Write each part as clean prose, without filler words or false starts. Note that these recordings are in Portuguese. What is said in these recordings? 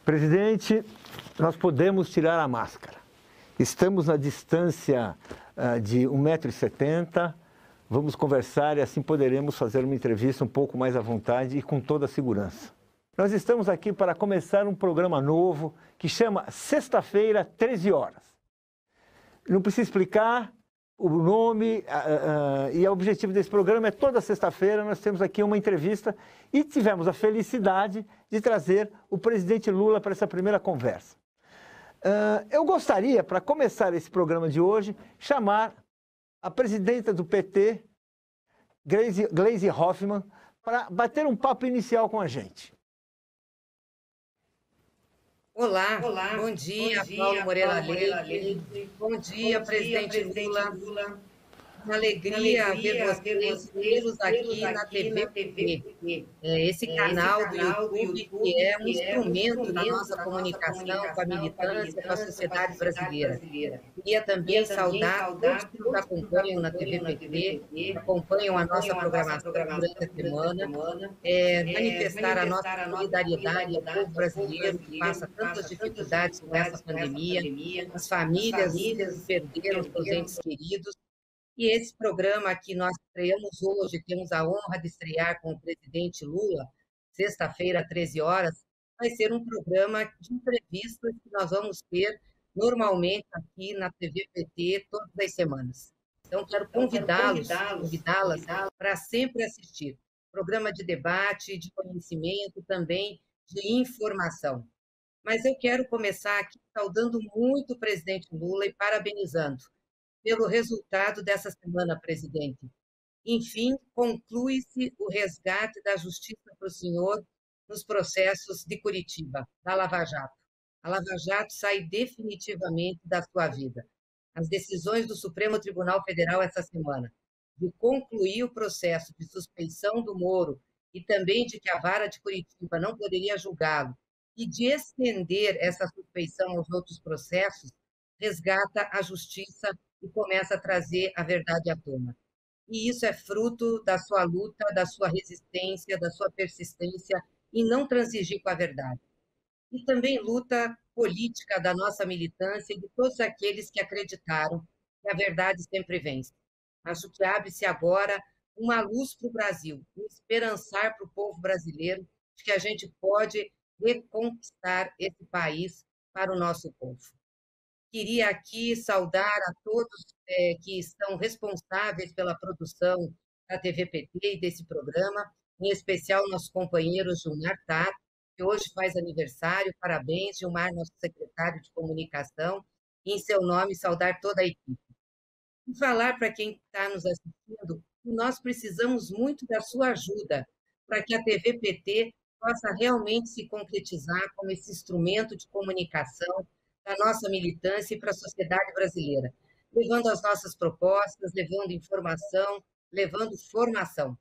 Presidente, nós podemos tirar a máscara. Estamos na distância de 1,70 m, vamos conversar e assim poderemos fazer uma entrevista um pouco mais à vontade e com toda a segurança. Nós estamos aqui para começar um programa novo que chama Sexta-feira, 13 horas. Não precisa explicar o nome e o objetivo desse programa é toda sexta-feira nós temos aqui uma entrevista e tivemos a felicidade de trazer o presidente Lula para essa primeira conversa. Eu gostaria, para começar esse programa de hoje, chamar a presidenta do PT, Gleisi Hoffmann, para bater um papo inicial com a gente. Olá, bom dia, Paulo Moreira Leite. Bom dia, presidente Lula. Uma alegria ver vocês todos aqui na TV PT. Esse canal do YouTube que é um instrumento da nossa comunicação com a militância, com a sociedade brasileira. Queria também saudar todos que nos acompanham na TV PT, acompanham a nossa programação durante a semana, manifestar a nossa solidariedade ao povo brasileiro que passa tantas dificuldades com essa pandemia, as famílias que perderam seus entes queridos. E esse programa que nós estreamos hoje, temos a honra de estrear com o presidente Lula, sexta-feira, 13 horas, vai ser um programa de entrevistas que nós vamos ter normalmente aqui na TV PT todas as semanas. Então, quero convidá-las para sempre assistir. Programa de debate, de conhecimento, também de informação. Mas eu quero começar aqui saudando muito o presidente Lula e parabenizando pelo resultado dessa semana, presidente. Enfim, conclui-se o resgate da justiça para o senhor nos processos de Curitiba, da Lava Jato. A Lava Jato sai definitivamente da sua vida. As decisões do Supremo Tribunal Federal essa semana de concluir o processo de suspeição do Moro e também de que a vara de Curitiba não poderia julgá-lo e de estender essa suspeição aos outros processos, resgata a justiça e começa a trazer a verdade à tona. E isso é fruto da sua luta, da sua resistência, da sua persistência em não transigir com a verdade. E também luta política da nossa militância e de todos aqueles que acreditaram que a verdade sempre vence. Acho que abre-se agora uma luz para o Brasil, um esperançar para o povo brasileiro de que a gente pode reconquistar esse país para o nosso povo. Queria aqui saudar a todos que estão responsáveis pela produção da TV PT e desse programa, em especial nosso companheiro Gilmar Tato, que hoje faz aniversário. Parabéns, Gilmar, nosso secretário de comunicação, e em seu nome saudar toda a equipe. E falar para quem está nos assistindo que nós precisamos muito da sua ajuda para que a TV PT possa realmente se concretizar como esse instrumento de comunicação da nossa militância e para a sociedade brasileira, levando as nossas propostas, levando informação, levando formação.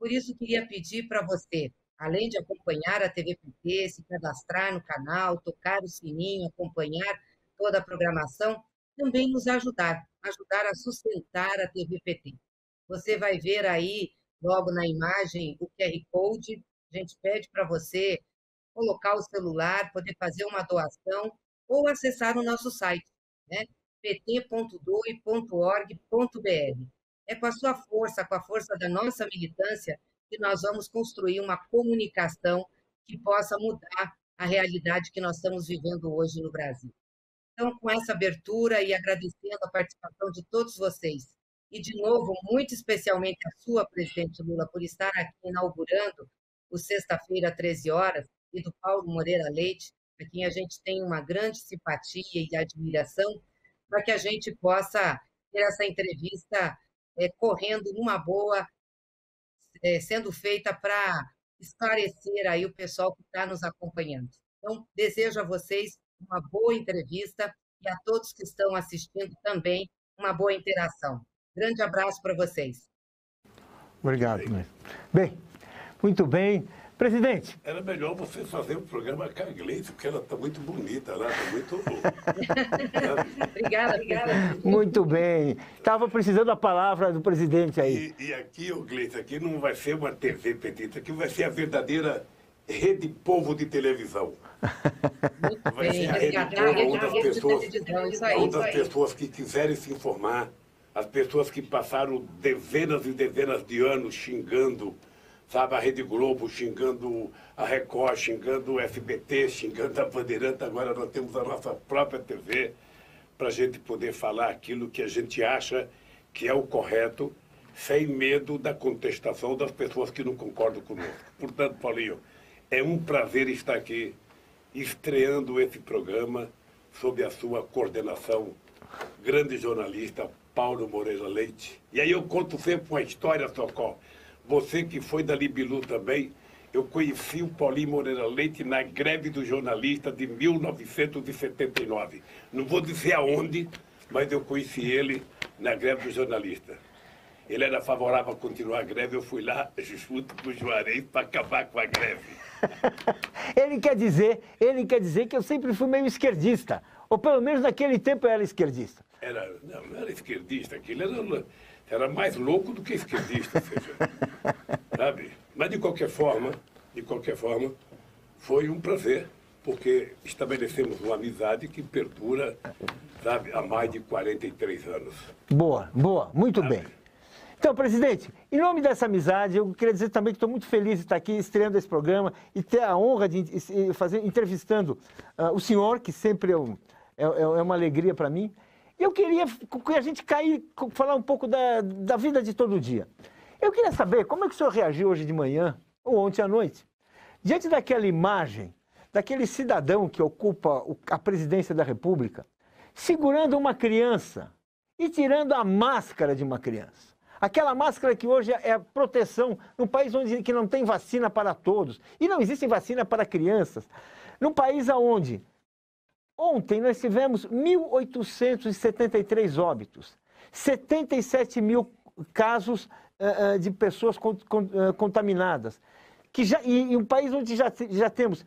Por isso, queria pedir para você, além de acompanhar a TV PT, se cadastrar no canal, tocar o sininho, acompanhar toda a programação, também nos ajudar a sustentar a TV PT. Você vai ver aí, logo na imagem, o QR Code. A gente pede para você colocar o celular, poder fazer uma doação, ou acessar o nosso site, né? pt.doe.org.br. É com a sua força, com a força da nossa militância, que nós vamos construir uma comunicação que possa mudar a realidade que nós estamos vivendo hoje no Brasil. Então, com essa abertura e agradecendo a participação de todos vocês, e, de novo, muito especialmente a sua, presidente Lula, por estar aqui inaugurando o Sexta-feira, 13 horas, e do Paulo Moreira Leite, a quem a gente tem uma grande simpatia e admiração, para que a gente possa ter essa entrevista correndo numa boa, sendo feita para esclarecer aí o pessoal que está nos acompanhando. Então, desejo a vocês uma boa entrevista e a todos que estão assistindo também uma boa interação. Grande abraço para vocês. Obrigado. Bem, muito bem. Presidente. Era melhor você fazer um programa com a Gleisi, porque ela está muito bonita, ela está muito... Obrigada, presidente. Muito bem. Estava precisando da palavra do presidente aí. E aqui, Gleisi, aqui não vai ser uma TV PT, isso aqui vai ser a verdadeira Rede Povo de televisão. Vai ser a Rede Povo, onde as pessoas que quiserem se informar, as pessoas que passaram dezenas e dezenas de anos xingando, sabe, a Rede Globo, xingando a Record, xingando o SBT, xingando a Bandeirante, agora nós temos a nossa própria TV, para a gente poder falar aquilo que a gente acha que é o correto, sem medo da contestação das pessoas que não concordam conosco. Portanto, Paulinho, é um prazer estar aqui, estreando esse programa, sob a sua coordenação, grande jornalista Paulo Moreira Leite. E aí eu conto sempre uma história, Socorro. Você que foi da Libilu também, eu conheci o Paulinho Moreira Leite na greve do jornalista de 1979. Não vou dizer aonde, mas eu conheci ele na greve do jornalista. Ele era favorável a continuar a greve, eu fui lá junto com o Juarez para acabar com a greve. Ele quer dizer que eu sempre fui meio esquerdista. Ou pelo menos naquele tempo eu era esquerdista. Não era esquerdista, aquilo era mais louco do que esquerdista, seja, sabe? Mas de qualquer forma, foi um prazer, porque estabelecemos uma amizade que perdura, sabe, há mais de 43 anos. Boa, muito bem. Então, presidente, em nome dessa amizade, eu queria dizer também que estou muito feliz de estar aqui estreando esse programa e ter a honra de entrevistando o senhor, que sempre é uma alegria para mim. E eu queria que a gente falar um pouco da vida de todo dia. Eu queria saber como é que o senhor reagiu hoje de manhã, ou ontem à noite, diante daquela imagem, daquele cidadão que ocupa a presidência da República, segurando uma criança e tirando a máscara de uma criança. Aquela máscara que hoje é a proteção num país que não tem vacina para todos e não existe vacina para crianças. Num país onde ontem nós tivemos 1.873 óbitos, 77 mil casos de pessoas contaminadas. E um país onde já temos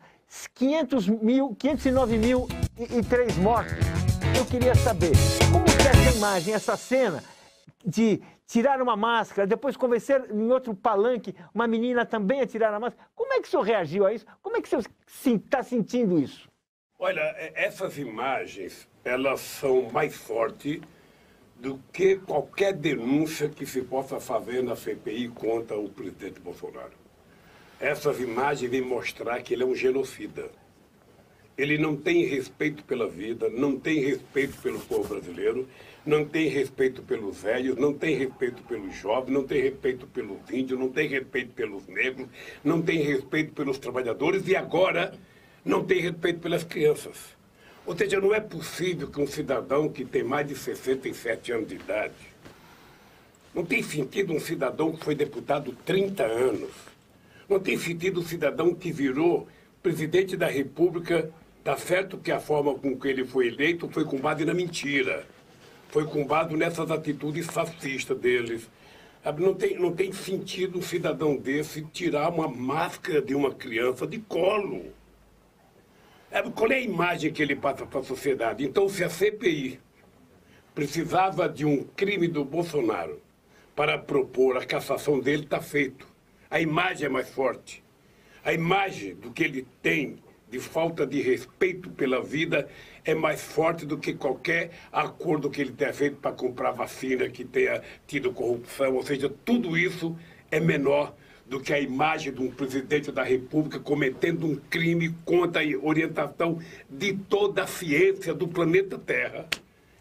509.003 mortes. Eu queria saber como que é essa imagem, essa cena de tirar uma máscara, depois convencer em outro palanque uma menina também a tirar a máscara. Como é que o senhor reagiu a isso? Como é que o senhor está sentindo isso? Olha, essas imagens, elas são mais fortes do que qualquer denúncia que se possa fazer na CPI contra o presidente Bolsonaro. Essas imagens vêm mostrar que ele é um genocida. Ele não tem respeito pela vida, não tem respeito pelo povo brasileiro, não tem respeito pelos velhos, não tem respeito pelos jovens, não tem respeito pelos índios, não tem respeito pelos negros, não tem respeito pelos trabalhadores e agora não tem respeito pelas crianças. Ou seja, não é possível que um cidadão que tem mais de 67 anos de idade, não tem sentido um cidadão que foi deputado 30 anos, não tem sentido um cidadão que virou presidente da República. Tá certo que a forma com que ele foi eleito foi com base na mentira, foi com base nessas atitudes fascistas deles. Não tem sentido um cidadão desse tirar uma máscara de uma criança de colo. Qual é a imagem que ele passa para a sociedade? Então, se a CPI precisava de um crime do Bolsonaro para propor a cassação dele, está feito. A imagem é mais forte. A imagem do que ele tem de falta de respeito pela vida é mais forte do que qualquer acordo que ele tenha feito para comprar vacina, que tenha tido corrupção. Ou seja, tudo isso é menor do que a imagem de um presidente da República cometendo um crime contra a orientação de toda a ciência do planeta Terra,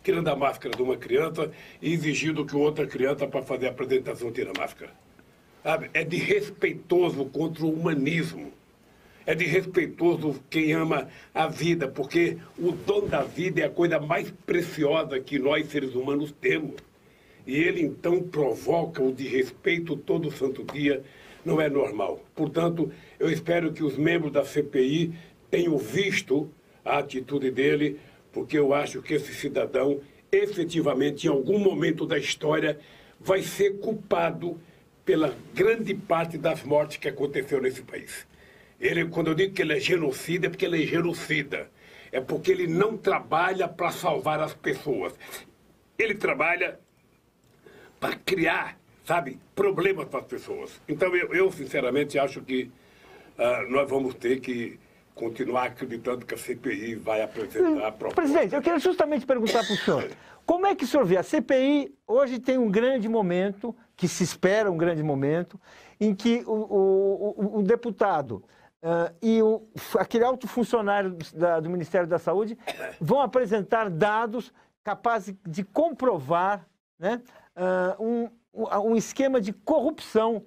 tirando a máscara de uma criança e exigindo que outra criança, para fazer a apresentação, tire a máscara. É desrespeitoso contra o humanismo. É desrespeitoso quem ama a vida, porque o dom da vida é a coisa mais preciosa que nós, seres humanos, temos. E ele, então, provoca o desrespeito todo santo dia. Não é normal. Portanto, eu espero que os membros da CPI tenham visto a atitude dele, porque eu acho que esse cidadão, efetivamente, em algum momento da história, vai ser culpado pela grande parte das mortes que aconteceu nesse país. Quando eu digo que ele é genocida, é porque ele é genocida. É porque ele não trabalha para salvar as pessoas. Ele trabalha para criar, sabe, problemas para as pessoas. Então, eu sinceramente acho que nós vamos ter que continuar acreditando que a CPI vai apresentar a proposta. Presidente, eu queria justamente perguntar para o senhor, como é que o senhor vê? A CPI hoje tem um grande momento, que se espera um grande momento, em que o deputado e aquele alto funcionário do Ministério da Saúde vão apresentar dados capazes de comprovar, né, um esquema de corrupção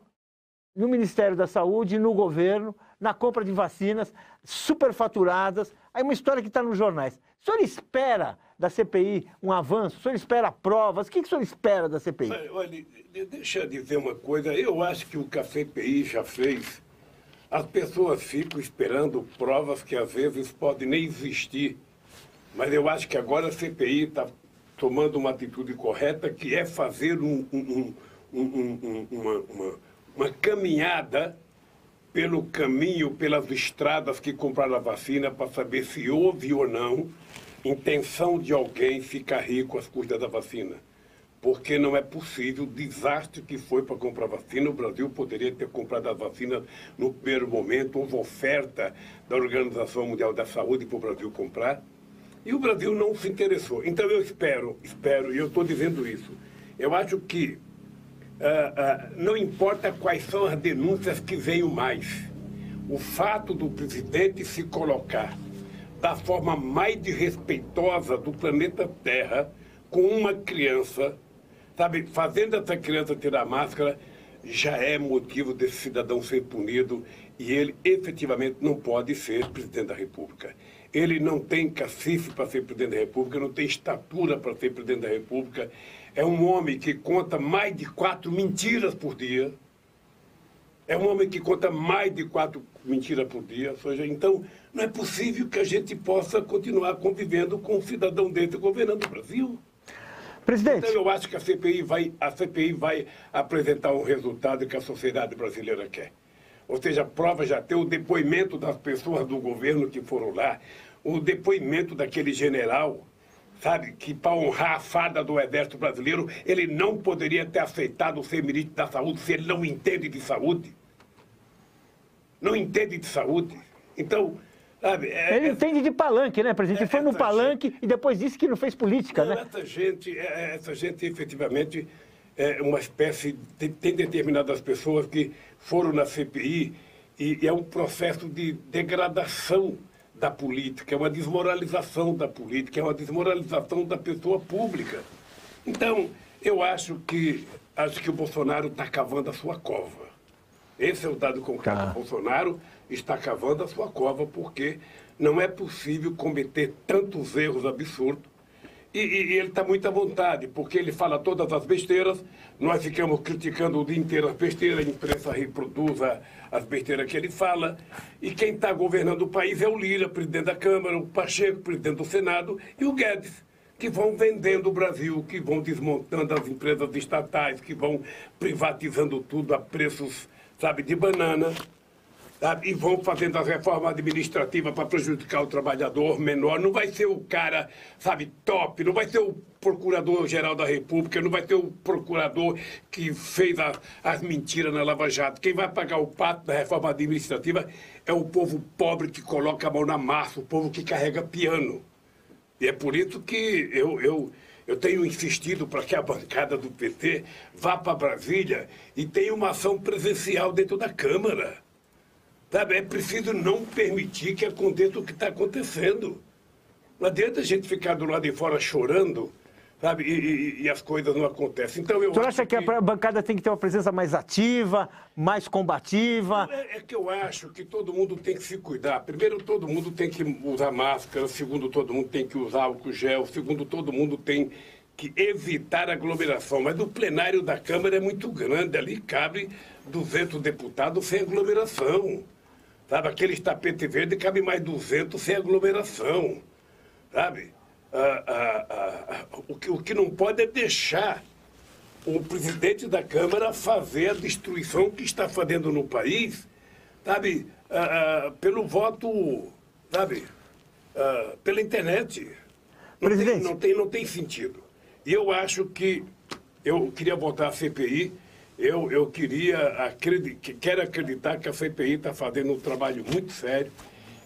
no Ministério da Saúde, no governo, na compra de vacinas superfaturadas. Aí uma história que está nos jornais. O senhor espera da CPI um avanço? O senhor espera provas? O que o senhor espera da CPI? Olha, deixa eu dizer uma coisa. Eu acho que o que a CPI já fez, as pessoas ficam esperando provas que às vezes podem nem existir. Mas eu acho que agora a CPI está tomando uma atitude correta, que é fazer uma caminhada pelo caminho, pelas estradas que compraram a vacina, para saber se houve ou não intenção de alguém ficar rico às custas da vacina. Porque não é possível o desastre que foi para comprar vacina. O Brasil poderia ter comprado a vacina no primeiro momento, houve oferta da Organização Mundial da Saúde para o Brasil comprar, e o Brasil não se interessou. Então eu espero, e eu estou dizendo isso, eu acho que não importa quais são as denúncias que venham mais, o fato do presidente se colocar da forma mais desrespeitosa do planeta Terra com uma criança, sabe, fazendo essa criança tirar a máscara, já é motivo desse cidadão ser punido, e ele efetivamente não pode ser presidente da República. Ele não tem cacife para ser presidente da República, não tem estatura para ser presidente da República. É um homem que conta mais de 4 mentiras por dia. É um homem que conta mais de 4 mentiras por dia. Ou seja, então, não é possível que a gente possa continuar convivendo com um cidadão desse governando o Brasil. Presidente. Então, eu acho que a CPI vai apresentar um resultado que a sociedade brasileira quer. Ou seja, a prova já tem o depoimento das pessoas do governo que foram lá, o depoimento daquele general, sabe, que para honrar a farda do Exército Brasileiro, ele não poderia ter aceitado ser ministro da Saúde se ele não entende de saúde. Não entende de saúde. Então, sabe... Ele entende de palanque, né, presidente? Ele foi no palanque e depois disse que não fez política, não, né? Essa gente efetivamente é uma espécie... Tem determinadas pessoas que foram na CPI e é um processo de degradação da política, é uma desmoralização da política, é uma desmoralização da pessoa pública. Então, eu acho que o Bolsonaro está cavando a sua cova. Esse é o dado concreto. O Bolsonaro está cavando a sua cova porque não é possível cometer tantos erros absurdos. E ele está muito à vontade, porque ele fala todas as besteiras, nós ficamos criticando o dia inteiro as besteiras, a imprensa reproduz as besteiras que ele fala, e quem está governando o país é o Lira, presidente da Câmara, o Pacheco, presidente do Senado, e o Guedes, que vão vendendo o Brasil, que vão desmontando as empresas estatais, que vão privatizando tudo a preços, sabe, de banana. E vão fazendo as reformas administrativas para prejudicar o trabalhador menor. Não vai ser o cara, sabe, top, não vai ser o procurador-geral da República, não vai ser o procurador que fez as mentiras na Lava Jato. Quem vai pagar o pato da reforma administrativa é o povo pobre que coloca a mão na massa, o povo que carrega piano. E é por isso que eu tenho insistido para que a bancada do PT vá para Brasília e tenha uma ação presencial dentro da Câmara. Sabe, é preciso não permitir que aconteça o que está acontecendo. Não adianta a gente ficar do lado de fora chorando, sabe, e as coisas não acontecem. Então, o senhor acha que a bancada tem que ter uma presença mais ativa, mais combativa? É que eu acho que todo mundo tem que se cuidar. Primeiro, todo mundo tem que usar máscara. Segundo, todo mundo tem que usar álcool gel. Segundo, todo mundo tem que evitar aglomeração. Mas o plenário da Câmara é muito grande. Ali cabe 200 deputados sem aglomeração. Sabe, aqueles tapete verde cabe mais 200 sem aglomeração, sabe? O que não pode é deixar o presidente da Câmara fazer a destruição que está fazendo no país, sabe? Pelo voto, sabe? Pela internet. Não tem sentido. E eu acho que eu queria votar a CPI Eu quero acreditar que a CPI está fazendo um trabalho muito sério.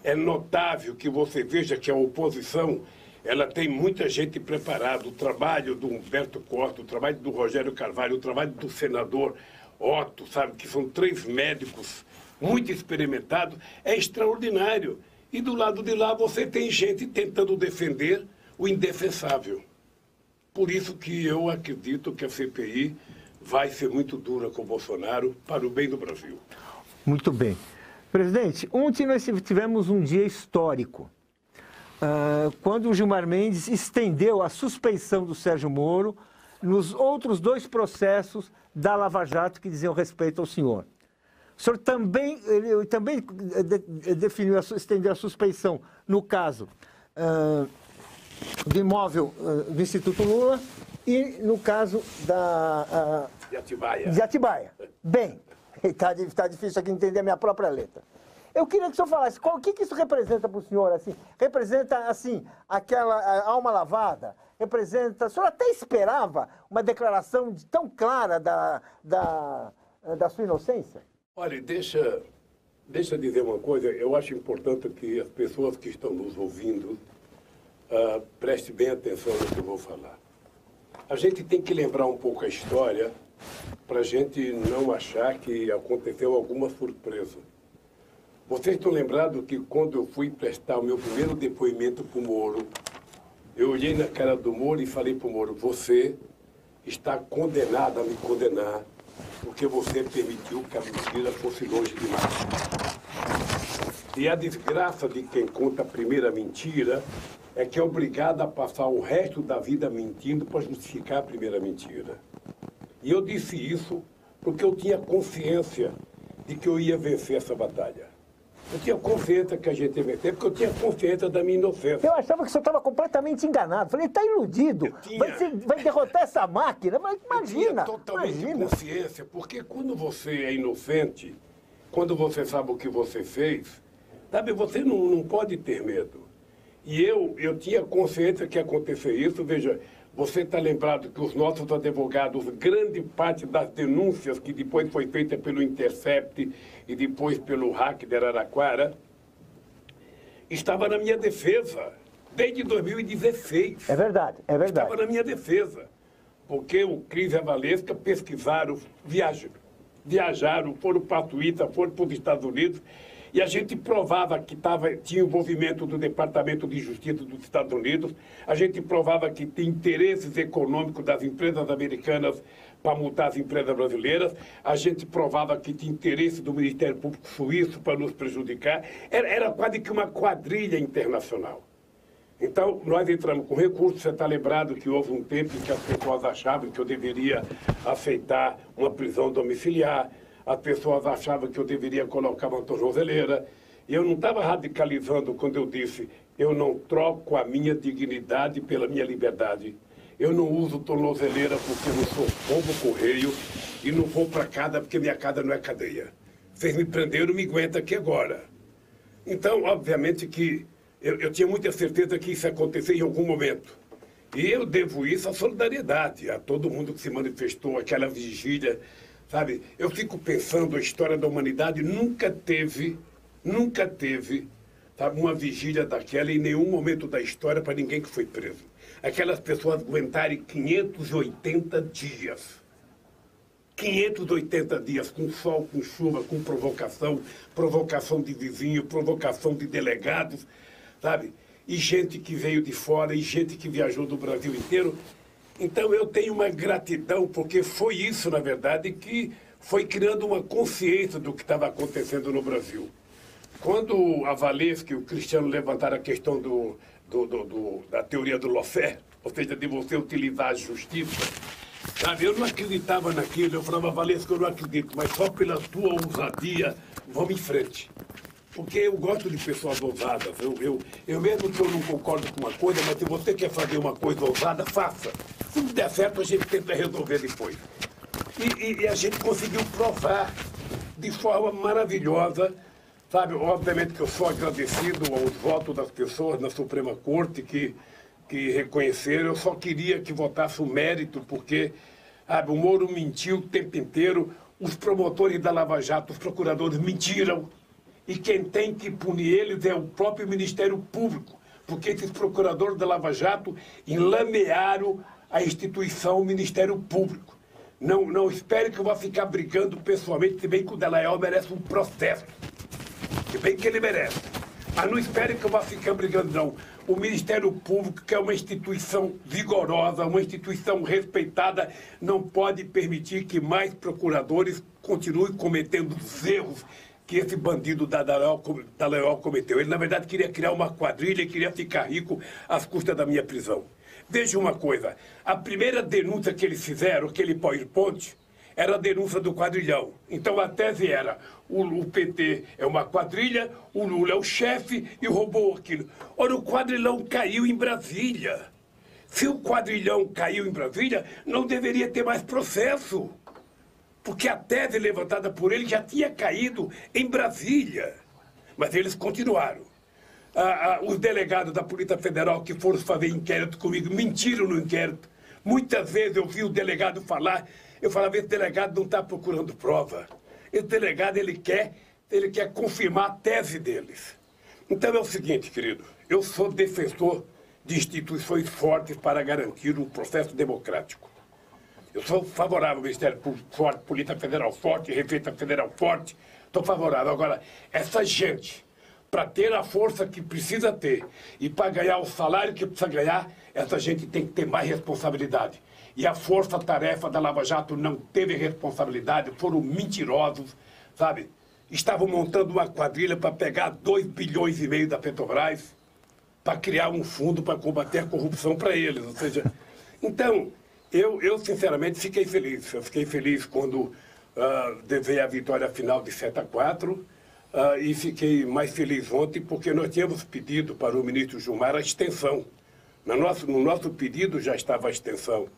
É notável que você veja que a oposição ela tem muita gente preparada. O trabalho do Humberto Costa, o trabalho do Rogério Carvalho, o trabalho do senador Otto, sabe, que são 3 médicos muito experimentados, é extraordinário. E do lado de lá você tem gente tentando defender o indefensável. Por isso que eu acredito que a CPI vai ser muito dura com o Bolsonaro para o bem do Brasil. Muito bem. Presidente, ontem nós tivemos um dia histórico. Quando o Gilmar Mendes estendeu a suspeição do Sérgio Moro nos outros 2 processos da Lava Jato que diziam respeito ao senhor. O senhor também, estendeu a suspeição no caso do imóvel do Instituto Lula e no caso de Atibaia. Bem, está difícil aqui entender a minha própria letra. Eu queria que o senhor falasse, o que isso representa para o senhor? Assim? Representa, assim, aquela alma lavada? Representa... O senhor até esperava uma declaração tão clara da sua inocência? Olha, deixa eu dizer uma coisa. Eu acho importante que as pessoas que estão nos ouvindo prestem bem atenção no que eu vou falar. A gente tem que lembrar um pouco a história para a gente não achar que aconteceu alguma surpresa. Vocês estão lembrados que quando eu fui prestar o meu primeiro depoimento para o Moro, eu olhei na cara do Moro e falei para o Moro, você está condenado a me condenar porque você permitiu que a mentira fosse longe demais. E a desgraça de quem conta a primeira mentira é que é obrigado a passar o resto da vida mentindo para justificar a primeira mentira. E eu disse isso porque eu tinha consciência de que eu ia vencer essa batalha. Eu tinha consciência que a gente ia vencer, porque eu tinha consciência da minha inocência. Eu achava que o senhor estava completamente enganado. Falei, está iludido. Vai derrotar essa máquina. Mas imagina. Eu tinha totalmente consciência, porque quando você é inocente, quando você sabe o que você fez, sabe, você não pode ter medo. E eu tinha consciência que ia acontecer isso. Veja, você está lembrado que os nossos advogados, grande parte das denúncias que depois foi feita pelo Intercept e depois pelo hack de Araraquara, estava na minha defesa, desde 2016. É verdade. Estava na minha defesa, porque o Cris e a Valesca pesquisaram, viajaram, foram para a Suíça, foram para os Estados Unidos, e a gente provava que tinha envolvimento do Departamento de Justiça dos Estados Unidos, a gente provava que tinha interesses econômicos das empresas americanas para multar as empresas brasileiras, a gente provava que tinha interesse do Ministério Público Suíço para nos prejudicar, era quase que uma quadrilha internacional. Então, nós entramos com recursos. Você está lembrado que houve um tempo em que as pessoas achavam que eu deveria aceitar uma prisão domiciliar, as pessoas achavam que eu deveria colocar uma tornozeleira. E eu não estava radicalizando quando eu disse, eu não troco a minha dignidade pela minha liberdade. Eu não uso tornozeleira porque eu não sou pombo-correio e não vou para casa porque minha casa não é cadeia. Vocês me prenderam, me aguentam aqui agora. Então, obviamente que eu tinha muita certeza que isso ia acontecer em algum momento. E eu devo isso à solidariedade, a todo mundo que se manifestou, aquela vigília. Sabe, eu fico pensando, a história da humanidade nunca teve, sabe, uma vigília daquela em nenhum momento da história para ninguém que foi preso. Aquelas pessoas aguentarem 580 dias. 580 dias, com sol, com chuva, com provocação de vizinho, provocação de delegados, sabe? E gente que veio de fora, e gente que viajou do Brasil inteiro. Então, eu tenho uma gratidão, porque foi isso, na verdade, que foi criando uma consciência do que estava acontecendo no Brasil. Quando a Valesca e o Cristiano levantaram a questão da teoria do lawfare, ou seja, de você utilizar a justiça, sabe, eu não acreditava naquilo. Eu falava, Valesca, eu não acredito, mas só pela tua ousadia, vamos em frente. Porque eu gosto de pessoas ousadas. Eu mesmo que eu não concordo com uma coisa, mas se você quer fazer uma coisa ousada, faça. Se não der certo, a gente tenta resolver depois. E a gente conseguiu provar de forma maravilhosa, sabe? Obviamente que eu sou agradecido aos votos das pessoas na Suprema Corte que reconheceram. Eu só queria que votasse o mérito, porque O Moro mentiu o tempo inteiro, os promotores da Lava Jato, os procuradores mentiram. E quem tem que punir eles é o próprio Ministério Público, porque esses procuradores da Lava Jato enlamearam a instituição Ministério Público. Não espere que eu vá ficar brigando pessoalmente, se bem que o Dallagnol merece um processo. Se bem que ele merece. Mas não espere que eu vá ficar brigando, não. O Ministério Público, que é uma instituição vigorosa, uma instituição respeitada, não pode permitir que mais procuradores continuem cometendo os erros que esse bandido Dallagnol cometeu. Ele, na verdade, queria criar uma quadrilha e queria ficar rico às custas da minha prisão. Veja uma coisa, a primeira denúncia que eles fizeram, aquele PowerPoint, era a denúncia do quadrilhão. Então a tese era, o PT é uma quadrilha, o Lula é o chefe e roubou aquilo. Ora, o quadrilhão caiu em Brasília. Se o quadrilhão caiu em Brasília, não deveria ter mais processo. Porque a tese levantada por ele já tinha caído em Brasília. Mas eles continuaram. Os delegados da Polícia Federal que foram fazer inquérito comigo mentiram no inquérito. Muitas vezes eu vi o delegado falar, eu falava, esse delegado não está procurando prova. Esse delegado, ele quer confirmar a tese deles. Então é o seguinte, querido, eu sou defensor de instituições fortes para garantir um processo democrático. Eu sou favorável ao Ministério Público forte, Polícia Federal forte, Receita Federal forte. Estou favorável. Agora, essa gente, para ter a força que precisa ter e para ganhar o salário que precisa ganhar, essa gente tem que ter mais responsabilidade. E a força-tarefa da Lava Jato não teve responsabilidade, foram mentirosos, sabe? Estavam montando uma quadrilha para pegar 2,5 bilhões da Petrobras para criar um fundo para combater a corrupção para eles. Ou seja, então... Eu, sinceramente, fiquei feliz. Eu fiquei feliz quando veio a vitória final de 7-4 e fiquei mais feliz ontem porque nós tínhamos pedido para o ministro Gilmar a extensão. No nosso pedido já estava a extensão.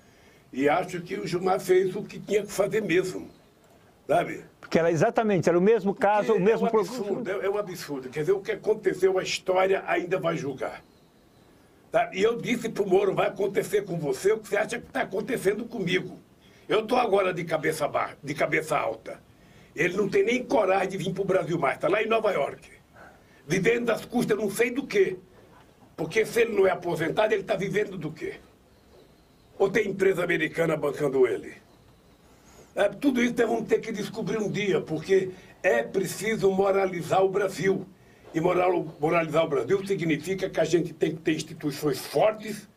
E acho que o Gilmar fez o que tinha que fazer mesmo, sabe? Porque era o mesmo caso, o mesmo... É um absurdo. Quer dizer, o que aconteceu, a história ainda vai julgar. Tá? E eu disse para o Moro, vai acontecer com você o que você acha que está acontecendo comigo. Eu estou agora de cabeça alta. Ele não tem nem coragem de vir para o Brasil mais, está lá em Nova York. Vivendo das custas não sei do quê. Porque se ele não é aposentado, ele está vivendo do quê? Ou tem empresa americana bancando ele? Tudo isso nós vamos ter que descobrir um dia, porque é preciso moralizar o Brasil. E moralizar o Brasil significa que a gente tem que ter instituições fortes,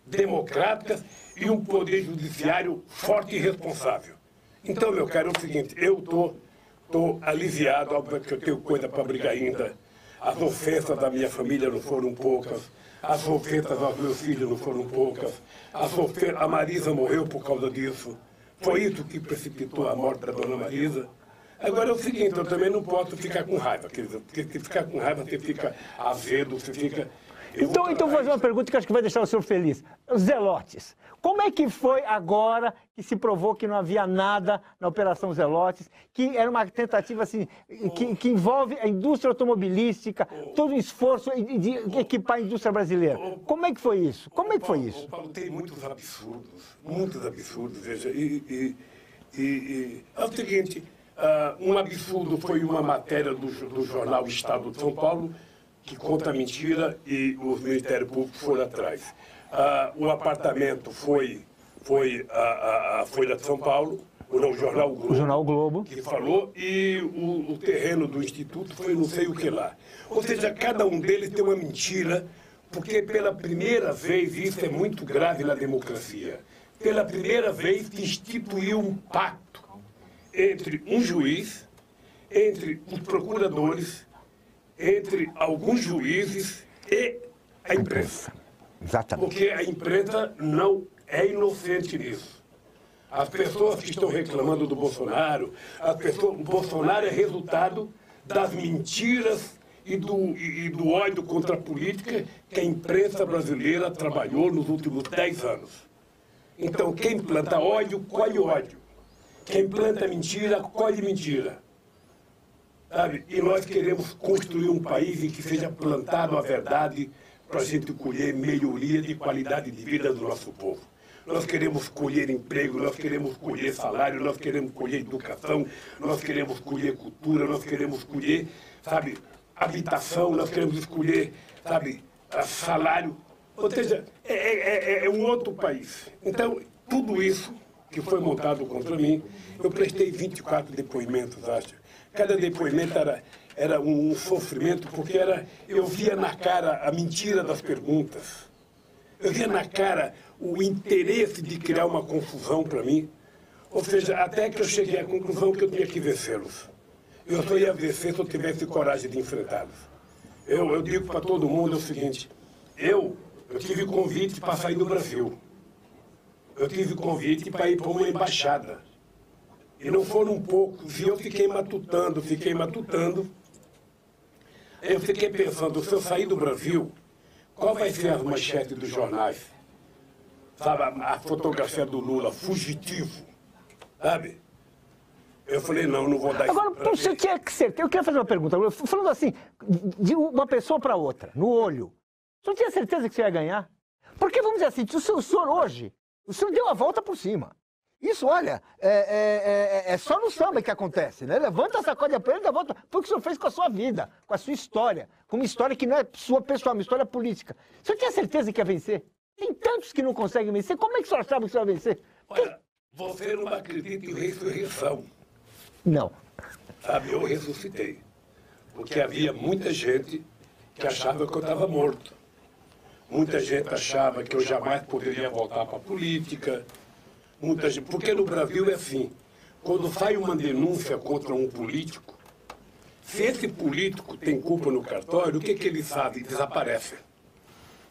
democráticas e um poder judiciário forte e responsável. Então, meu caro, é o seguinte, eu estou aliviado, óbvio que eu tenho coisa para brigar ainda. As ofensas da minha família não foram poucas, as ofensas aos meus filhos não foram poucas, a Marisa morreu por causa disso. Foi isso que precipitou a morte da dona Marisa. Agora é o seguinte, eu também não posso ficar com raiva, porque se ficar com raiva você fica azedo, você fica... Então vou fazer uma pergunta que acho que vai deixar o senhor feliz. Os Zelotes. Como é que foi agora que se provou que não havia nada na Operação Zelotes, que era uma tentativa assim, que envolve a indústria automobilística, todo o esforço de equipar a indústria brasileira? Como é que foi isso? Como é que foi isso? Paulo, tem muitos absurdos, veja. É o seguinte... um absurdo foi uma matéria do jornal Estado de São Paulo que conta mentira e o Ministério Público foram atrás. O apartamento foi a Folha de São Paulo, o Jornal Globo, que falou, e o terreno do Instituto foi não sei o que lá. Ou seja, cada um deles tem uma mentira, porque pela primeira vez, isso é muito grave na democracia, pela primeira vez se instituiu um pacto entre um juiz, entre os procuradores, entre alguns juízes e a imprensa. Exatamente. Porque a imprensa não é inocente nisso. As pessoas que estão reclamando do Bolsonaro, o Bolsonaro é resultado das mentiras e do ódio contra a política que a imprensa brasileira trabalhou nos últimos 10 anos. Então, quem planta ódio, colhe ódio. Quem planta mentira, colhe mentira. Sabe? E nós queremos construir um país em que seja plantado a verdade para a gente colher melhoria de qualidade de vida do nosso povo. nós queremos colher emprego, nós queremos colher salário, nós queremos colher educação, nós queremos colher cultura, nós queremos colher, sabe, habitação, nós queremos escolher, sabe, salário. Ou seja, é um outro país. Então, tudo isso que foi montado contra mim, eu prestei 24 depoimentos, acho. Cada depoimento era um sofrimento, porque eu via na cara a mentira das perguntas. Eu via na cara o interesse de criar uma confusão para mim. Ou seja, até que eu cheguei à conclusão que eu tinha que vencê-los. Eu só ia vencer se eu tivesse coragem de enfrentá-los. Eu digo para todo mundo o seguinte, eu tive convite para sair do Brasil. Eu tive convite para ir para uma embaixada. E não foram poucos, e eu fiquei matutando. Eu fiquei pensando, se eu sair do Brasil, qual vai ser as manchetes dos jornais? Sabe, a fotografia do Lula, fugitivo, sabe? Eu falei, não vou dar Agora, isso. você tinha que ser. Eu queria fazer uma pergunta. Falando assim, de uma pessoa para outra, no olho. O senhor tinha certeza que você ia ganhar? Porque, vamos dizer assim, o senhor hoje, o senhor deu a volta por cima. Isso, olha, é só no samba que acontece, né? Levanta, sacode a poeira e dá a volta. Foi o que o senhor fez com a sua vida, com a sua história. Com uma história que não é sua pessoal, uma história política. O senhor tinha certeza que ia vencer? Tem tantos que não conseguem vencer. Como é que o senhor achava que o senhor ia vencer? Olha, você não acredita em ressurreição. Não. Sabe, eu ressuscitei. Porque havia muita gente que achava que eu estava morto. Muita gente achava que eu jamais poderia voltar para a política. Muita gente, porque no Brasil é assim, quando sai uma denúncia contra um político, se esse político tem culpa no cartório, o que eles fazem? Desaparecem.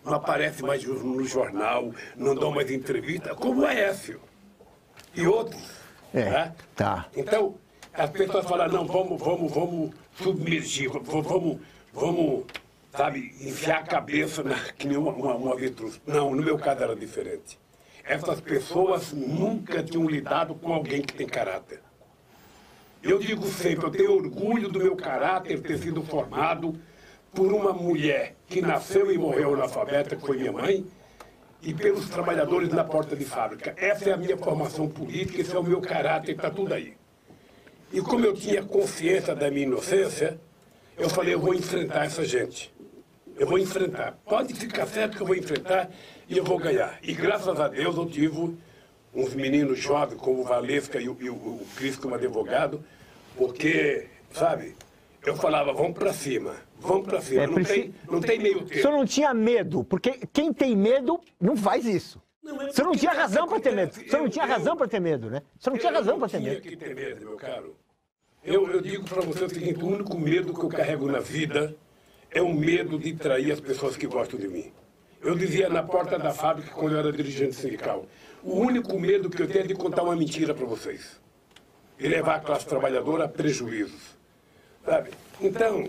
Não aparece mais no jornal, não dão mais entrevista, como o Aécio e outros. Né? Tá. Então, as pessoas falam, não, vamos submergir, vamos, sabe, enfiar a cabeça que nem uma avestruz. Não, no meu caso era diferente. Essas pessoas nunca tinham lidado com alguém que tem caráter. Eu digo sempre, eu tenho orgulho do meu caráter ter sido formado por uma mulher que nasceu e morreu analfabeta, que foi minha mãe, e pelos trabalhadores na porta de fábrica. Essa é a minha formação política, esse é o meu caráter, está tudo aí. E como eu tinha consciência da minha inocência, eu falei, eu vou enfrentar essa gente. Eu vou enfrentar. Pode ficar certo que eu vou enfrentar e eu vou ganhar. E graças a Deus eu tive uns meninos jovens como o Valesca e o Cris como advogado, porque, sabe, eu falava, vamos para cima, não tem meio termo. O senhor não tinha medo, porque quem tem medo não faz isso. O senhor não tinha razão para ter medo. O senhor não tinha razão para ter medo, né? O senhor não tinha razão para ter medo. Eu não tinha que ter medo, meu caro. Eu digo para você o seguinte, o único medo que eu carrego na vida é o medo de trair as pessoas que gostam de mim. Eu dizia na porta da fábrica, quando eu era dirigente sindical, o único medo que eu tenho é de contar uma mentira para vocês. E levar a classe trabalhadora a prejuízos. Sabe? Então,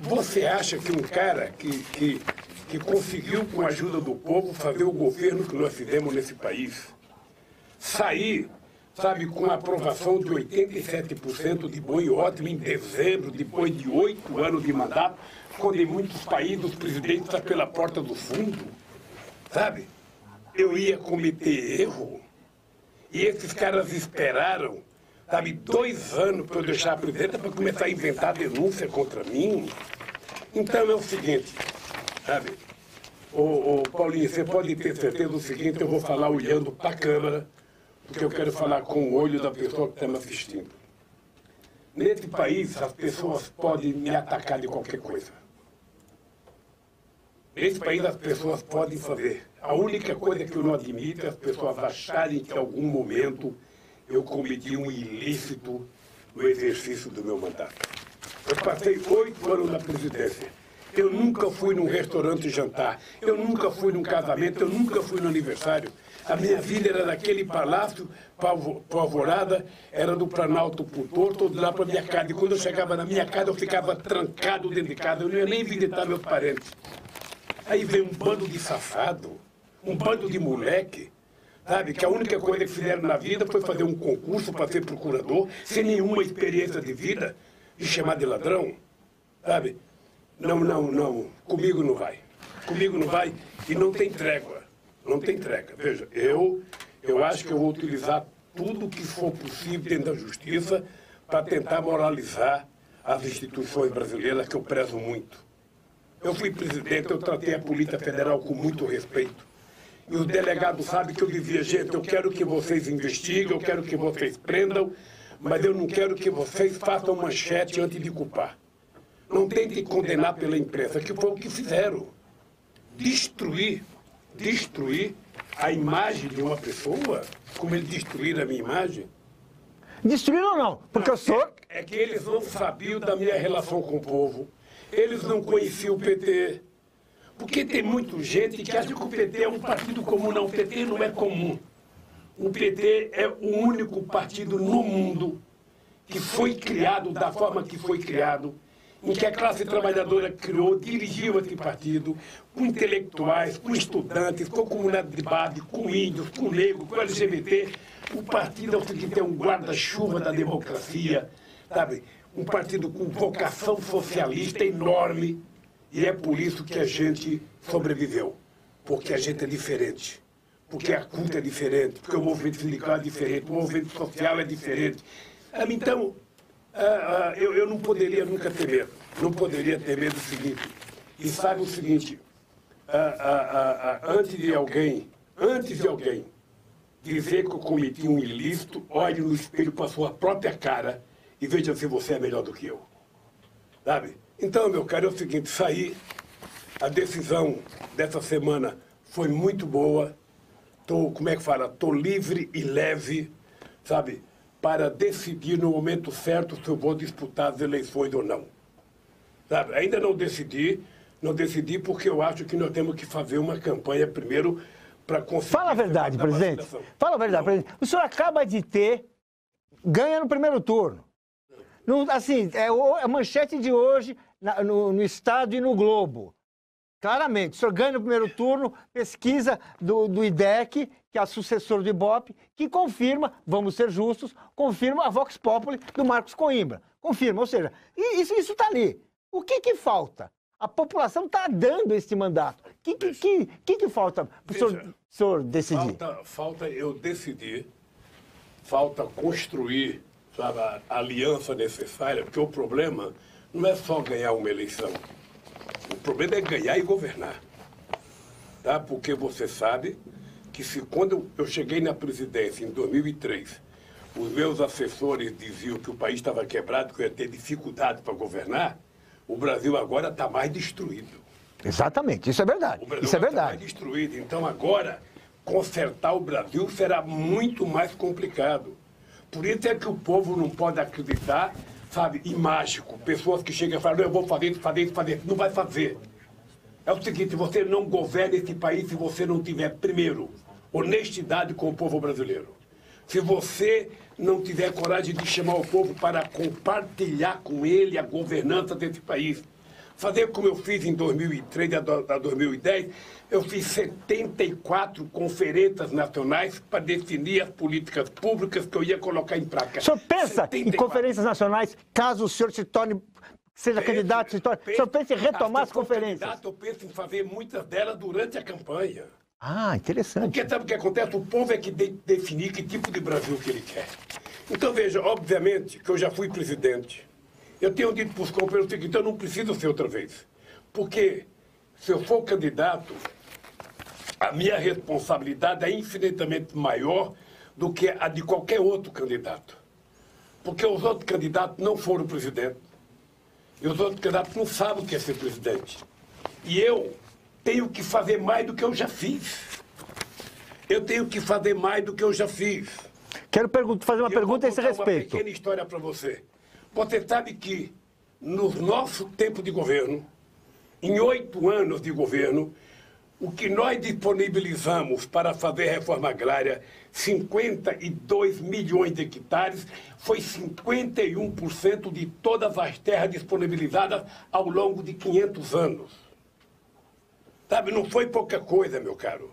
você acha que um cara que conseguiu, com a ajuda do povo, fazer o governo que nós fizemos nesse país, sair, sabe, com a aprovação de 87% de bom e ótimo em dezembro, depois de 8 anos de mandato, quando em muitos países os presidentes estão pela porta do fundo, sabe? Eu ia cometer erro. E esses caras esperaram, sabe, 2 anos para eu deixar a presidenta para começar a inventar denúncia contra mim. Então é o seguinte, sabe? Ô Paulinho, você pode ter certeza do seguinte, eu vou falar olhando para a câmera, porque eu quero falar com o olho da pessoa que está me assistindo. Nesse país, as pessoas podem me atacar de qualquer coisa. Nesse país, as pessoas podem fazer. A única coisa que eu não admito é as pessoas acharem que em algum momento eu cometi um ilícito no exercício do meu mandato. Eu passei 8 anos na presidência. Eu nunca fui num restaurante jantar, eu nunca fui num casamento, eu nunca fui no aniversário. A minha vida era daquele palácio para Alvorada, era do Planalto para o Porto, lá para minha casa. E quando eu chegava na minha casa, eu ficava trancado dentro de casa, eu não ia nem visitar meus parentes. Aí veio um bando de safado, um bando de moleque, sabe, que a única coisa que fizeram na vida foi fazer um concurso para ser procurador, sem nenhuma experiência de vida, e chamar de ladrão, sabe? Não, comigo não vai. Comigo não vai e não tem trégua. Não tem trégua. Veja, eu acho que eu vou utilizar tudo que for possível dentro da justiça para tentar moralizar as instituições brasileiras, que eu prezo muito. Eu fui presidente, eu tratei a Polícia Federal com muito respeito. E os delegados sabem que eu dizia, gente, eu quero que vocês investiguem, eu quero que vocês prendam, mas eu não quero que vocês façam manchete antes de culpar. Não tentem condenar pela imprensa, que foi o que fizeram. Destruir a imagem de uma pessoa, como eles destruíram a minha imagem. Destruíram ou não? Porque eu sou... É que eles não sabiam da minha relação com o povo. Eles não conheciam o PT. Porque tem muita gente que acha que o PT é um partido comum. Não, o PT não é comum. O PT é o único partido no mundo que foi criado da forma que foi criado, em que a classe trabalhadora criou, dirigiu esse partido, com intelectuais, com estudantes, com comunidade de base, com índios, com negros, com LGBT. O partido é o seguinte, é um guarda-chuva da democracia, sabe? Um partido com vocação socialista enorme, e é por isso que a gente sobreviveu, porque a gente é diferente, porque a cultura é diferente, porque o movimento sindical é diferente, o movimento social é diferente. Então, eu não poderia nunca ter medo. Não poderia ter medo do seguinte. E sabe o seguinte, antes de alguém dizer que eu cometi um ilícito, olhe no espelho para a sua própria cara e veja se você é melhor do que eu. Sabe? Então, meu caro, é o seguinte, a decisão dessa semana foi muito boa. Estou livre e leve, sabe? Para decidir no momento certo se eu vou disputar as eleições ou não. Sabe? Ainda não decidi porque eu acho que nós temos que fazer uma campanha primeiro para conseguir... Fala a verdade, presidente. Fala a verdade, presidente. O senhor acaba de ganha no primeiro turno. Assim, é a manchete de hoje no Estado e no Globo. Claramente, o senhor ganha no primeiro turno, pesquisa do IDEC, que é o sucessor do Ibope, que confirma, vamos ser justos, confirma a Vox Populi do Marcos Coimbra. Confirma, ou seja, isso está ali. O que falta? A população está dando esse mandato. O que falta para o senhor decidir? Falta eu decidir, falta construir, sabe, a aliança necessária, porque o problema não é só ganhar uma eleição. O problema é ganhar e governar. Tá? Porque você sabe que quando eu cheguei na presidência em 2003, os meus assessores diziam que o país estava quebrado, que eu ia ter dificuldade para governar, o Brasil agora está mais destruído. Exatamente, isso é verdade. O Brasil isso é verdade. Está mais destruído. Então agora, consertar o Brasil será muito mais complicado. Por isso é que o povo não pode acreditar, sabe, em mágico. Pessoas que chegam e falam, eu vou fazer isso, fazer isso, fazer isso. Não vai fazer. É o seguinte, você não governa esse país se você não tiver, primeiro, honestidade com o povo brasileiro. Se você não tiver coragem de chamar o povo para compartilhar com ele a governança desse país. Fazer como eu fiz em 2003 a 2010, eu fiz 74 conferências nacionais para definir as políticas públicas que eu ia colocar em prática. O senhor pensa 74. em conferências nacionais, caso o senhor seja candidato, o senhor pensa em retomar as conferências? Eu penso em fazer muitas delas durante a campanha. Ah, interessante. Porque sabe o que acontece? O povo é que definir que tipo de Brasil que ele quer. Então, veja, obviamente que eu já fui presidente. Eu tenho dito para os companheiros o seguinte, eu não preciso ser outra vez. Porque se eu for candidato, a minha responsabilidade é infinitamente maior do que a de qualquer outro candidato. Porque os outros candidatos não foram presidente. E os outros candidatos não sabem o que é ser presidente. E eu tenho que fazer mais do que eu já fiz. Eu tenho que fazer mais do que eu já fiz. Quero fazer uma pergunta a esse respeito. Uma pequena história para você. Você sabe que no nosso tempo de governo, em 8 anos de governo, o que nós disponibilizamos para fazer reforma agrária, 52 milhões de hectares, foi 51% de todas as terras disponibilizadas ao longo de 500 anos. Sabe, não foi pouca coisa, meu caro.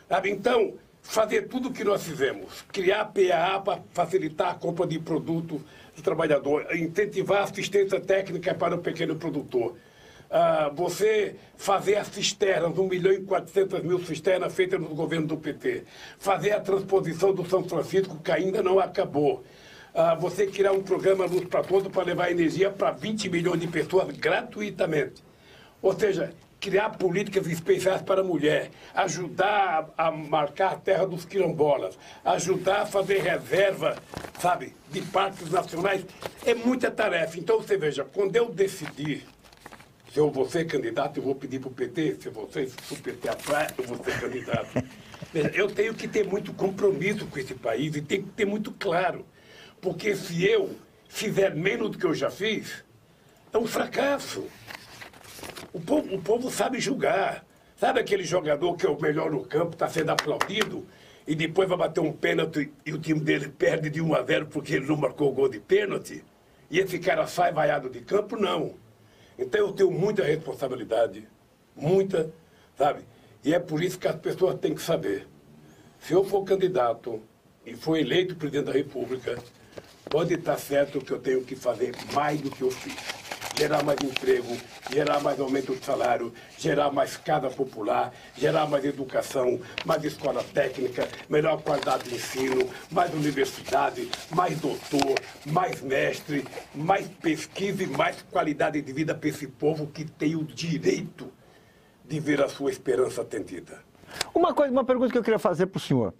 Sabe, então, fazer tudo o que nós fizemos, criar PAA para facilitar a compra de produtos do trabalhador, incentivar a assistência técnica para o pequeno produtor, você fazer as cisternas, 1.400.000 cisternas feitas no governo do PT, fazer a transposição do São Francisco, que ainda não acabou, você criar um programa Luz para Todos para levar energia para 20 milhões de pessoas gratuitamente. Ou seja, criar políticas especiais para a mulher, ajudar a marcar a terra dos quilombolas, ajudar a fazer reserva, sabe, de parques nacionais, é muita tarefa. Então, você veja, quando eu decidir se eu vou ser candidato, eu vou pedir para o PT, se o PT apoiar, eu vou ser candidato. Veja, eu tenho que ter muito compromisso com esse país e tenho que ter muito claro, porque se eu fizer menos do que eu já fiz, é um fracasso. O povo sabe julgar. Sabe aquele jogador que é o melhor no campo, está sendo aplaudido, e depois vai bater um pênalti e o time dele perde de 1-0 porque ele não marcou o gol de pênalti? E esse cara sai vaiado de campo? Não. Então eu tenho muita responsabilidade, muita, sabe? E é por isso que as pessoas têm que saber. Se eu for candidato e for eleito presidente da República, pode estar certo que eu tenho que fazer mais do que eu fiz. Gerar mais emprego, gerar mais aumento de salário, gerar mais casa popular, gerar mais educação, mais escola técnica, melhor qualidade de ensino, mais universidade, mais doutor, mais mestre, mais pesquisa e mais qualidade de vida para esse povo que tem o direito de ver a sua esperança atendida. Uma pergunta que eu queria fazer para o senhor.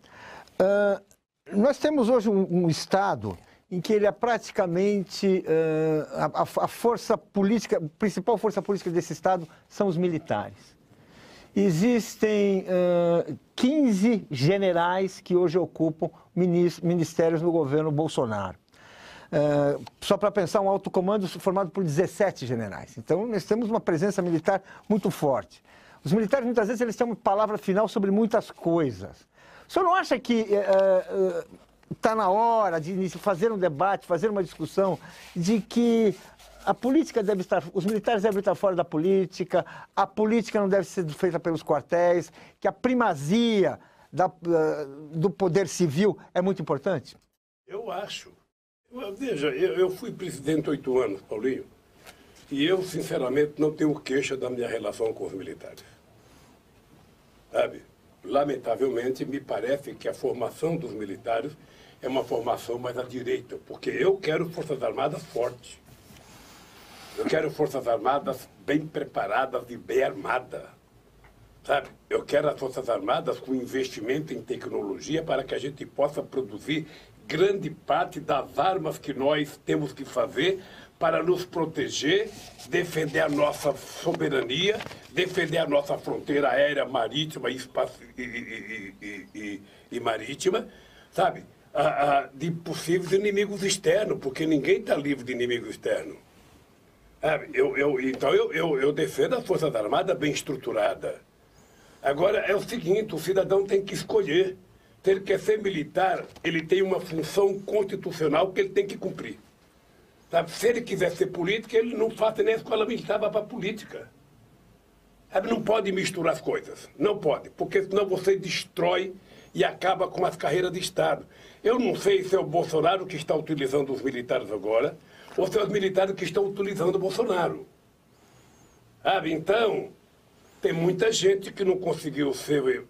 Nós temos hoje um Estado em que ele é praticamente a força política, a principal força política desse Estado são os militares. Existem 15 generais que hoje ocupam ministérios no governo Bolsonaro. Só para pensar, um alto comando formado por 17 generais. Então, nós temos uma presença militar muito forte. Os militares, muitas vezes, eles têm uma palavra final sobre muitas coisas. O senhor não acha que está na hora de fazer um debate, fazer uma discussão de que a política deve estar, os militares devem estar fora da política, a política não deve ser feita pelos quartéis, que a primazia do poder civil é muito importante? Eu acho. Veja, eu fui presidente 8 anos, Paulinho, e eu, sinceramente, não tenho queixa da minha relação com os militares. Sabe? Lamentavelmente, me parece que a formação dos militares é uma formação mais à direita, porque eu quero Forças Armadas fortes. Eu quero Forças Armadas bem preparadas e bem armadas. Sabe? Eu quero as Forças Armadas com investimento em tecnologia para que a gente possa produzir grande parte das armas que nós temos que fazer para nos proteger, defender a nossa soberania, defender a nossa fronteira aérea, marítima e marítima, sabe? De possíveis inimigos externos, porque ninguém está livre de inimigo externo. Então eu defendo a Força Armada bem estruturada. Agora é o seguinte, o cidadão tem que escolher. Se ele quer ser militar, ele tem uma função constitucional que ele tem que cumprir. Sabe? Se ele quiser ser político, ele não faça nem a escola militar, vai para a política. Sabe? Não pode misturar as coisas. Não pode, porque senão você destrói e acaba com as carreiras de Estado. Eu não sei se é o Bolsonaro que está utilizando os militares agora, ou se é os militares que estão utilizando o Bolsonaro. Sabe? Então, tem muita gente que não conseguiu ser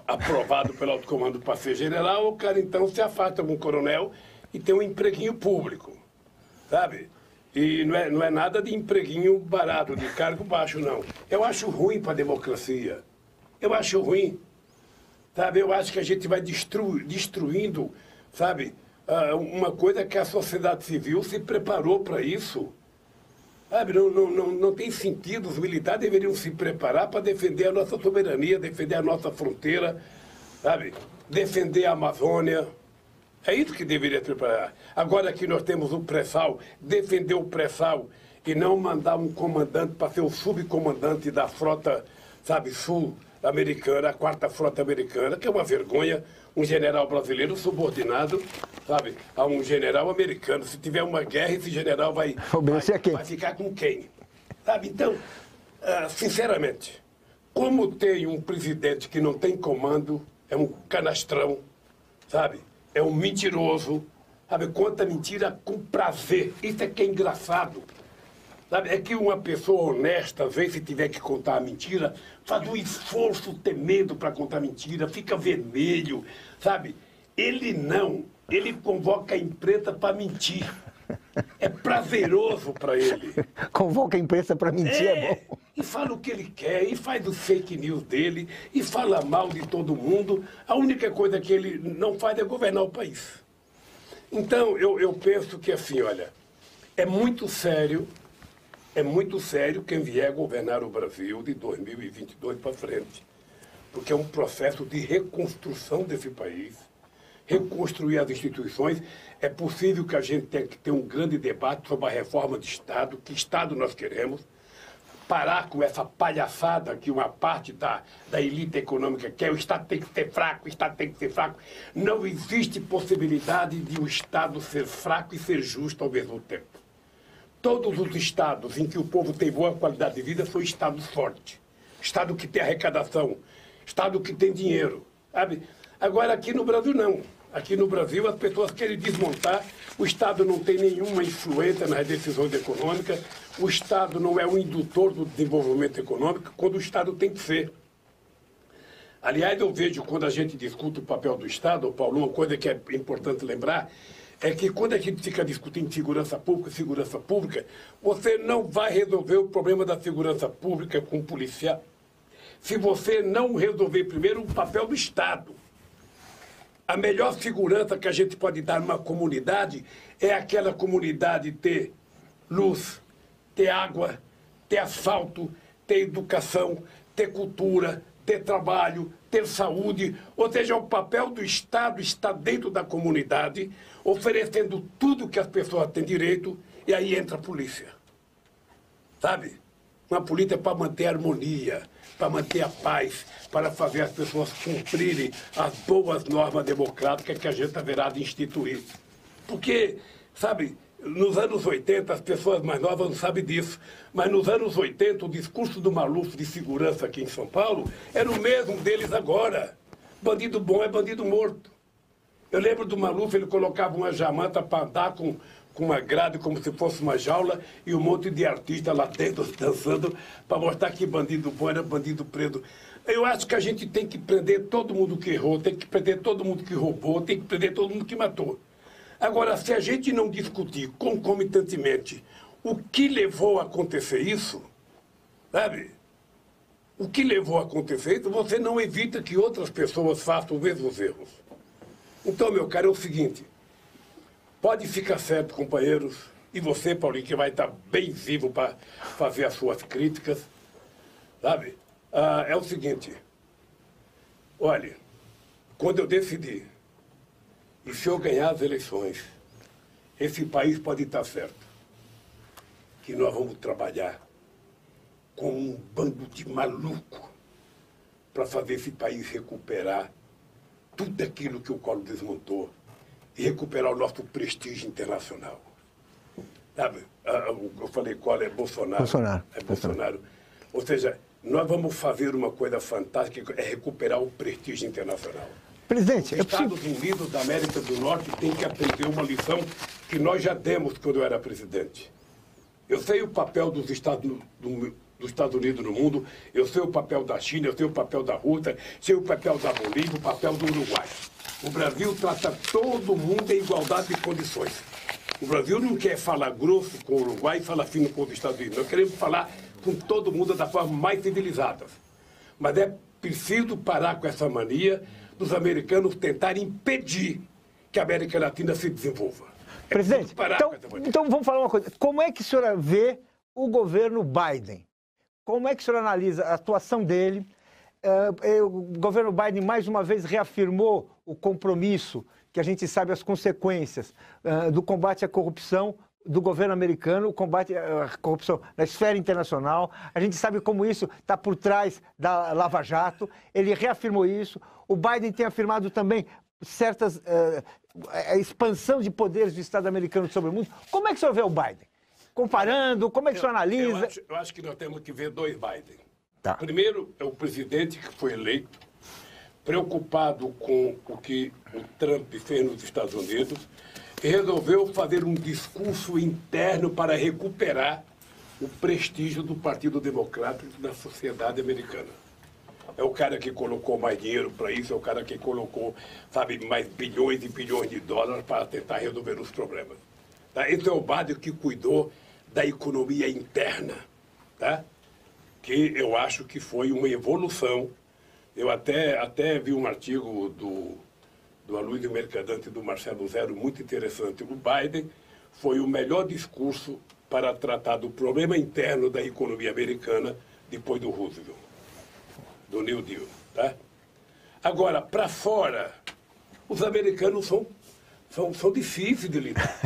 aprovado pelo alto comando para ser general, o cara então se afasta de um coronel e tem um empreguinho público, sabe? E não é nada de empreguinho barato, de cargo baixo, não. Eu acho ruim para a democracia. Eu acho ruim. Sabe, eu acho que a gente vai destruindo, sabe, uma coisa que a sociedade civil se preparou para isso. Sabe, não tem sentido, os militares deveriam se preparar para defender a nossa soberania, defender a nossa fronteira, sabe, defender a Amazônia. É isso que deveria se preparar. Agora que nós temos o pré-sal, defender o pré-sal e não mandar um comandante para ser o subcomandante da frota, sabe, sul-americana, a 4ª Frota Americana, que é uma vergonha, um general brasileiro subordinado, sabe, a um general americano. Se tiver uma guerra, esse general vai ficar com quem? Sabe, então, sinceramente, como tem um presidente que não tem comando, é um canastrão, sabe, é um mentiroso, sabe, conta mentira com prazer. Isso é que é engraçado. Sabe? É que uma pessoa honesta, às vezes, se tiver que contar a mentira, faz um esforço tremendo para contar mentira, fica vermelho, sabe? Ele não. Ele convoca a imprensa para mentir. É prazeroso para ele. Convoca a imprensa para mentir, é bom. E fala o que ele quer, e faz os fake news dele, e fala mal de todo mundo. A única coisa que ele não faz é governar o país. Então, eu penso que, assim, olha, é muito sério quem vier governar o Brasil de 2022 para frente. Porque é um processo de reconstrução desse país, reconstruir as instituições. É possível que a gente tenha que ter um grande debate sobre a reforma de Estado, que Estado nós queremos, parar com essa palhaçada que uma parte da elite econômica quer. O Estado tem que ser fraco, o Estado tem que ser fraco. Não existe possibilidade de o Estado ser fraco e ser justo ao mesmo tempo. Todos os estados em que o povo tem boa qualidade de vida são estados fortes. Estado que tem arrecadação, estado que tem dinheiro, sabe? Agora, aqui no Brasil, não. Aqui no Brasil, as pessoas querem desmontar. O Estado não tem nenhuma influência nas decisões econômicas. O Estado não é o indutor do desenvolvimento econômico, quando o Estado tem que ser. Aliás, eu vejo, quando a gente discute o papel do Estado, Paulo, uma coisa que é importante lembrar, é que quando a gente fica discutindo segurança pública, você não vai resolver o problema da segurança pública com o policial se você não resolver primeiro o papel do Estado. A melhor segurança que a gente pode dar numa comunidade é aquela comunidade ter luz, ter água, ter asfalto, ter educação, ter cultura, ter trabalho, ter saúde. Ou seja, o papel do Estado está dentro da comunidade, oferecendo tudo que as pessoas têm direito, e aí entra a polícia. Sabe? Uma polícia para manter a harmonia, para manter a paz, para fazer as pessoas cumprirem as boas normas democráticas que a gente haverá de instituir. Porque, sabe, nos anos 80, as pessoas mais novas não sabem disso, mas nos anos 80, o discurso do Maluf de segurança aqui em São Paulo era o mesmo deles agora. Bandido bom é bandido morto. Eu lembro do Maluf, ele colocava uma jamanta para andar com uma grade como se fosse uma jaula e um monte de artistas lá dentro dançando para mostrar que bandido bom era bandido preto. Eu acho que a gente tem que prender todo mundo que errou, tem que prender todo mundo que roubou, tem que prender todo mundo que matou. Agora, se a gente não discutir concomitantemente o que levou a acontecer isso, sabe? O que levou a acontecer isso, você não evita que outras pessoas façam os mesmos erros. Então, meu caro, é o seguinte, pode ficar certo, companheiros, e você, Paulinho, que vai estar bem vivo para fazer as suas críticas, sabe? É o seguinte, olha, quando eu decidi, e se eu ganhar as eleições, esse país pode estar certo, que nós vamos trabalhar com um bando de maluco para fazer esse país recuperar tudo aquilo que o Collor desmontou e recuperar o nosso prestígio internacional. Sabe? Eu falei Collor, é Bolsonaro. É Bolsonaro. Ou seja, nós vamos fazer uma coisa fantástica, é recuperar o prestígio internacional. Presidente, os Estados Unidos da América do Norte têm que aprender uma lição que nós já demos quando eu era presidente. Eu sei o papel dos Estados Unidos no mundo, eu sei o papel da China, eu sei o papel da Rússia, sei o papel da Bolívia, o papel do Uruguai. O Brasil trata todo mundo em igualdade de condições. O Brasil não quer falar grosso com o Uruguai e falar fino com os Estados Unidos. Nós queremos falar com todo mundo da forma mais civilizada. Mas é preciso parar com essa mania dos americanos tentarem impedir que a América Latina se desenvolva. Presidente, então vamos falar uma coisa. Como é que o senhor vê o governo Biden? Como é que o senhor analisa a atuação dele? O governo Biden, mais uma vez, reafirmou o compromisso, que a gente sabe as consequências do combate à corrupção do governo americano, o combate à corrupção na esfera internacional. A gente sabe como isso está por trás da Lava Jato. Ele reafirmou isso. O Biden tem afirmado também certas expansão de poderes do Estado americano sobre o mundo. Como é que o senhor vê o Biden? Comparando, como é que o senhor analisa? Eu acho que nós temos que ver dois Biden. Tá. Primeiro, é o presidente que foi eleito, preocupado com o que o Trump fez nos Estados Unidos, e resolveu fazer um discurso interno para recuperar o prestígio do Partido Democrático na sociedade americana. É o cara que colocou mais dinheiro para isso, é o cara que colocou, sabe, mais bilhões e bilhões de dólares para tentar resolver os problemas. Tá? Esse é o Biden que cuidou da economia interna, tá? Que eu acho que foi uma evolução. Eu até vi um artigo do Aloysio Mercadante e do Marcelo Zero muito interessante. O Biden foi o melhor discurso para tratar do problema interno da economia americana depois do Roosevelt, do New Deal. Tá? Agora, para fora, os americanos são difíceis de lidar.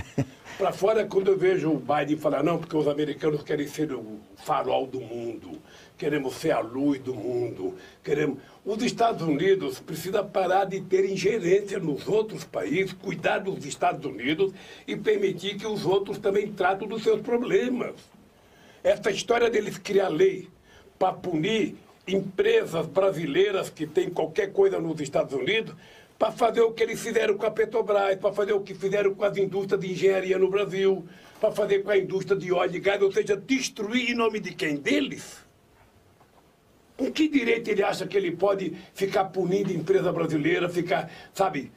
Para fora, quando eu vejo o Biden falar, não, porque os americanos querem ser o farol do mundo, queremos ser a luz do mundo, queremos... Os Estados Unidos precisam parar de ter ingerência nos outros países, cuidar dos Estados Unidos e permitir que os outros também tratem dos seus problemas. Essa história deles criar lei para punir empresas brasileiras que têm qualquer coisa nos Estados Unidos, para fazer o que eles fizeram com a Petrobras, para fazer o que fizeram com as indústrias de engenharia no Brasil, para fazer com a indústria de óleo e gás, ou seja, destruir em nome de quem? Deles? Com que direito ele acha que ele pode ficar punindo empresa brasileira, ficar, sabe,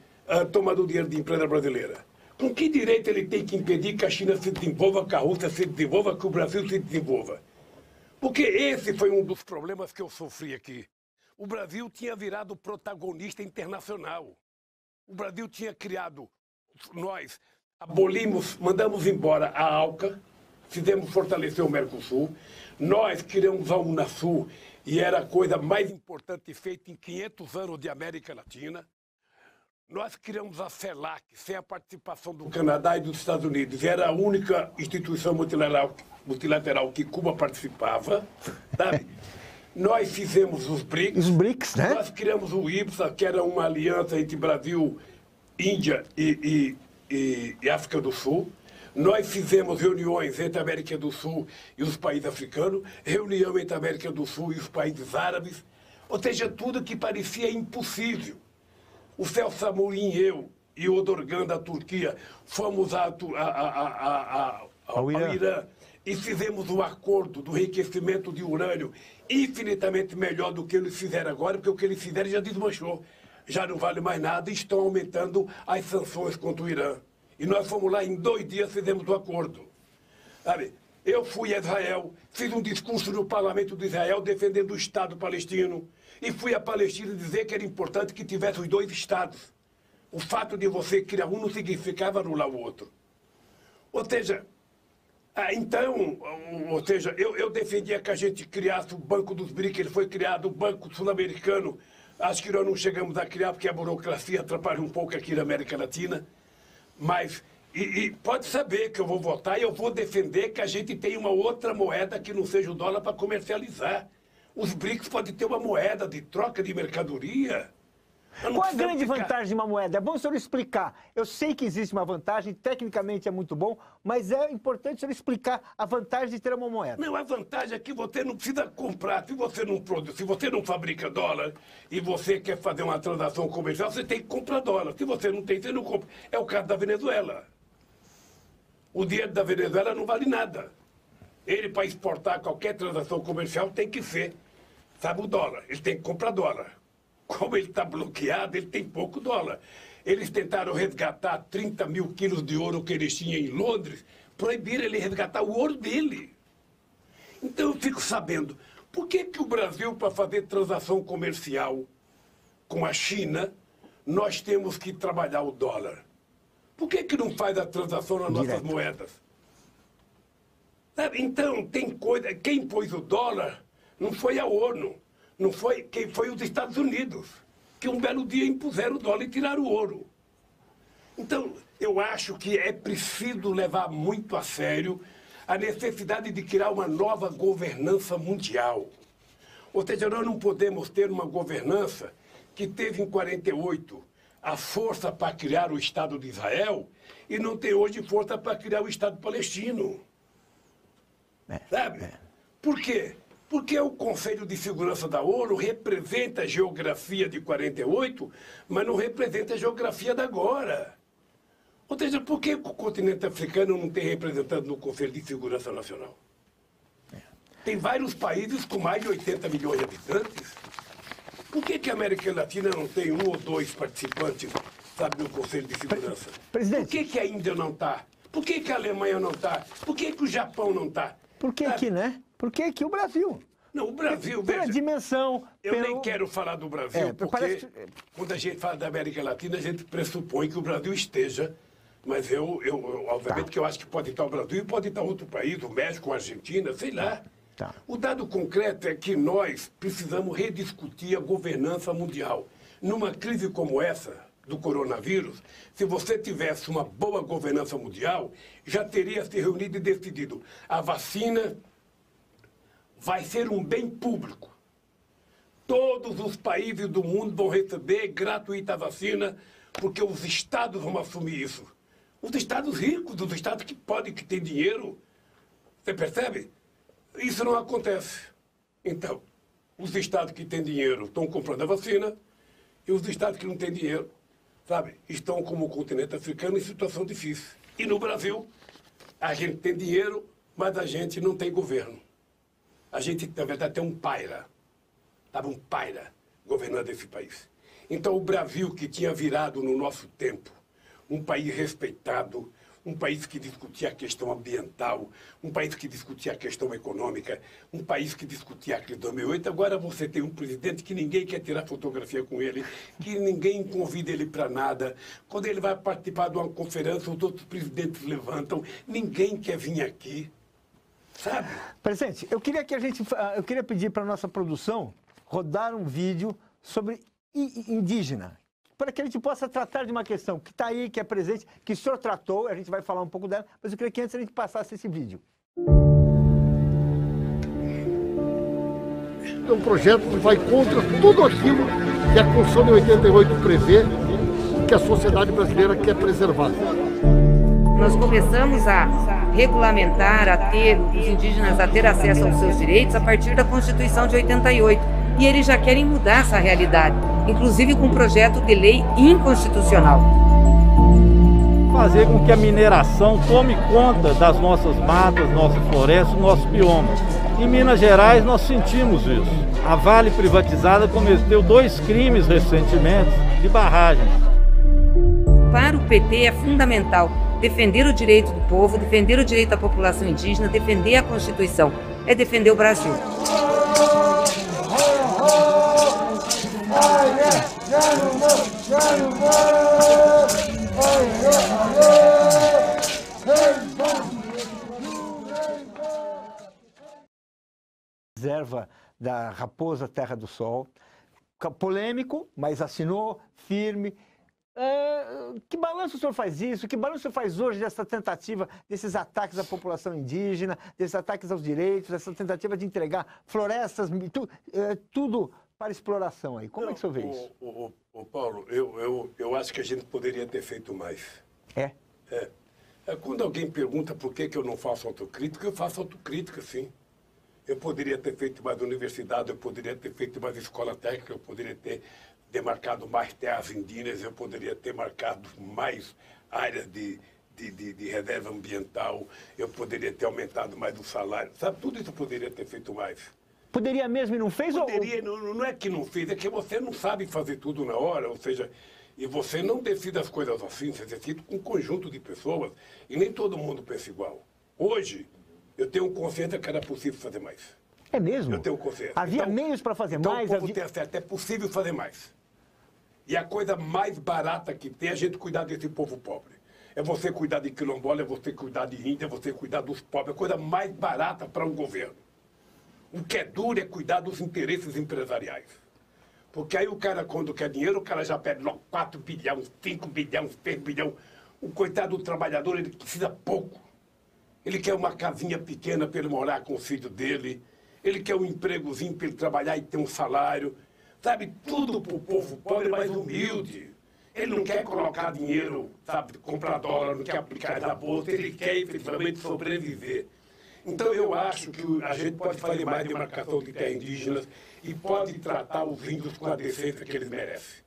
tomando dinheiro de empresa brasileira? Com que direito ele tem que impedir que a China se desenvolva, que a Rússia se desenvolva, que o Brasil se desenvolva? Porque esse foi um dos problemas que eu sofri aqui. O Brasil tinha virado protagonista internacional. O Brasil tinha criado, nós abolimos, mandamos embora a ALCA, fizemos fortalecer o Mercosul, nós criamos a Unasul, e era a coisa mais importante feita em 500 anos de América Latina. Nós criamos a CELAC, sem a participação do Canadá e dos Estados Unidos. Era a única instituição multilateral que Cuba participava, sabe? Nós fizemos os BRICS. Os BRICS, né? Nós criamos o IBSA, que era uma aliança entre Brasil, Índia e África do Sul. Nós fizemos reuniões entre a América do Sul e os países africanos, reunião entre a América do Sul e os países árabes, ou seja, tudo que parecia impossível. O Celso Amorim, eu e o Odorgan da Turquia fomos ao Irã e fizemos um acordo do enriquecimento de urânio infinitamente melhor do que eles fizeram agora, porque o que eles fizeram já desmanchou, já não vale mais nada e estão aumentando as sanções contra o Irã. E nós fomos lá, em 2 dias fizemos o acordo. Sabe? Eu fui a Israel, fiz um discurso no parlamento de Israel defendendo o Estado palestino e fui à Palestina dizer que era importante que tivesse os 2 estados. O fato de você criar um não significava anular o outro. Ou seja, eu defendia que a gente criasse o Banco dos BRICS, ele foi criado, o Banco Sul-Americano. Acho que nós não chegamos a criar porque a burocracia atrapalha um pouco aqui na América Latina. Mas, pode saber que eu vou votar e eu vou defender que a gente tenha uma outra moeda que não seja o dólar para comercializar. Os BRICS podem ter uma moeda de troca de mercadoria. Qual a grande vantagem de uma moeda? É bom o senhor explicar. Eu sei que existe uma vantagem, tecnicamente é muito bom, mas é importante o senhor explicar a vantagem de ter uma moeda. Não, a vantagem é que você não precisa comprar. Se você não produz, se você não fabrica dólar e você quer fazer uma transação comercial, você tem que comprar dólar. Se você não tem, você não compra. É o caso da Venezuela. O dinheiro da Venezuela não vale nada. Ele, para exportar qualquer transação comercial, tem que ser, sabe, o dólar. Ele tem que comprar dólar. Como ele está bloqueado, ele tem pouco dólar. Eles tentaram resgatar 30 mil quilos de ouro que eles tinham em Londres, proibiram ele resgatar o ouro dele. Então eu fico sabendo, por que o Brasil, para fazer transação comercial com a China, nós temos que trabalhar o dólar? Por que não faz a transação nas nossas moedas? Sabe? Então, tem coisa... Quem pôs o dólar não foi a ONU. Não foi quem foi os Estados Unidos, que um belo dia impuseram o dólar e tiraram o ouro. Então, eu acho que é preciso levar muito a sério a necessidade de criar uma nova governança mundial. Ou seja, nós não podemos ter uma governança que teve em 48 a força para criar o Estado de Israel e não tem hoje força para criar o Estado palestino. Sabe? Por quê? Porque o Conselho de Segurança da ONU representa a geografia de 48, mas não representa a geografia da agora. Ou seja, por que o continente africano não tem representante no Conselho de Segurança Nacional? Tem vários países com mais de 80 milhões de habitantes. Por que a América Latina não tem 1 ou 2 participantes, sabe, no Conselho de Segurança? Presidente. Por que a Índia não está? Por que a Alemanha não está? Por que o Japão não está? Por que aqui, né? Por que aqui o Brasil? Não, o Brasil, pela veja, dimensão. eu nem quero falar do Brasil, porque quando a gente fala da América Latina, a gente pressupõe que o Brasil esteja, mas obviamente que eu acho que pode estar o Brasil e pode estar outro país, o México, a Argentina, sei lá. Tá. O dado concreto é que nós precisamos rediscutir a governança mundial. Numa crise como essa, do coronavírus, se você tivesse uma boa governança mundial, já teria se reunido e decidido. A vacina vai ser um bem público. Todos os países do mundo vão receber gratuita a vacina, porque os estados vão assumir isso. Os estados ricos, os estados que podem, que têm dinheiro. Você percebe? Isso não acontece. Então, os estados que têm dinheiro estão comprando a vacina e os estados que não têm dinheiro, sabe, estão como o continente africano em situação difícil. E no Brasil, a gente tem dinheiro, mas a gente não tem governo. A gente, na verdade, tem um paira. Estava um paira governando esse país. Então, o Brasil, que tinha virado no nosso tempo um país respeitado, um país que discutia a questão ambiental, um país que discutia a questão econômica, um país que discutia a crise de 2008. Agora você tem um presidente que ninguém quer tirar fotografia com ele, que ninguém convida ele para nada. Quando ele vai participar de uma conferência, os outros presidentes levantam, ninguém quer vir aqui, sabe? Presidente, eu queria pedir para a nossa produção rodar um vídeo sobre indígena, para que a gente possa tratar de uma questão que está aí, que é presente, que o senhor tratou, a gente vai falar um pouco dela, mas eu queria que antes a gente passasse esse vídeo. É um projeto que vai contra tudo aquilo que a Constituição de 88 prevê, que a sociedade brasileira quer preservar. Nós começamos a regulamentar, os indígenas a ter acesso aos seus direitos a partir da Constituição de 88. E eles já querem mudar essa realidade, inclusive com um projeto de lei inconstitucional. Fazer com que a mineração tome conta das nossas matas, nossas florestas, nossos biomas. Em Minas Gerais nós sentimos isso. A Vale privatizada cometeu 2 crimes recentemente de barragens. Para o PT é fundamental defender o direito do povo, defender o direito da população indígena, defender a Constituição, é defender o Brasil. Reserva da Raposa Terra do Sol, polêmico, mas assinou, firme. Que balanço o senhor faz isso? Que balanço o senhor faz hoje dessa tentativa, desses ataques à população indígena, desses ataques aos direitos, dessa tentativa de entregar florestas, tudo para exploração aí? Como é que o senhor vê isso? Paulo, eu acho que a gente poderia ter feito mais. É? Quando alguém pergunta por que eu não faço autocrítica, eu faço autocrítica, sim. Eu poderia ter feito mais universidade, eu poderia ter feito mais escola técnica, eu poderia ter demarcado mais terras indígenas, eu poderia ter marcado mais áreas de reserva ambiental, eu poderia ter aumentado mais o salário, sabe? Tudo isso eu poderia ter feito mais. Poderia mesmo e não fez? Poderia, não é que não fez, é que você não sabe fazer tudo na hora, ou seja, e você não decide as coisas assim, você decide com um conjunto de pessoas, e nem todo mundo pensa igual. Hoje, eu tenho consciência que era possível fazer mais. É mesmo? Eu tenho consciência. Havia meios para fazer mais? O povo tem certo, é possível fazer mais. E a coisa mais barata que tem é a gente cuidar desse povo pobre. É você cuidar de quilombola, é você cuidar de índia, é você cuidar dos pobres. É a coisa mais barata para um governo. O que é duro é cuidar dos interesses empresariais. Porque aí o cara, quando quer dinheiro, o cara já pede logo 4 bilhões, 5 bilhões, 3 bilhões. O coitado do trabalhador, ele precisa pouco. Ele quer uma casinha pequena para ele morar com o filho dele. Ele quer um empregozinho para ele trabalhar e ter um salário. Sabe, tudo para o povo pobre, mais humilde. Ele não quer colocar dinheiro, sabe, comprar dólar, não quer aplicar na bolsa. Ele quer efetivamente sobreviver. Então eu acho que a gente pode fazer mais demarcação de terras indígenas e pode tratar os índios com a decência que eles merecem.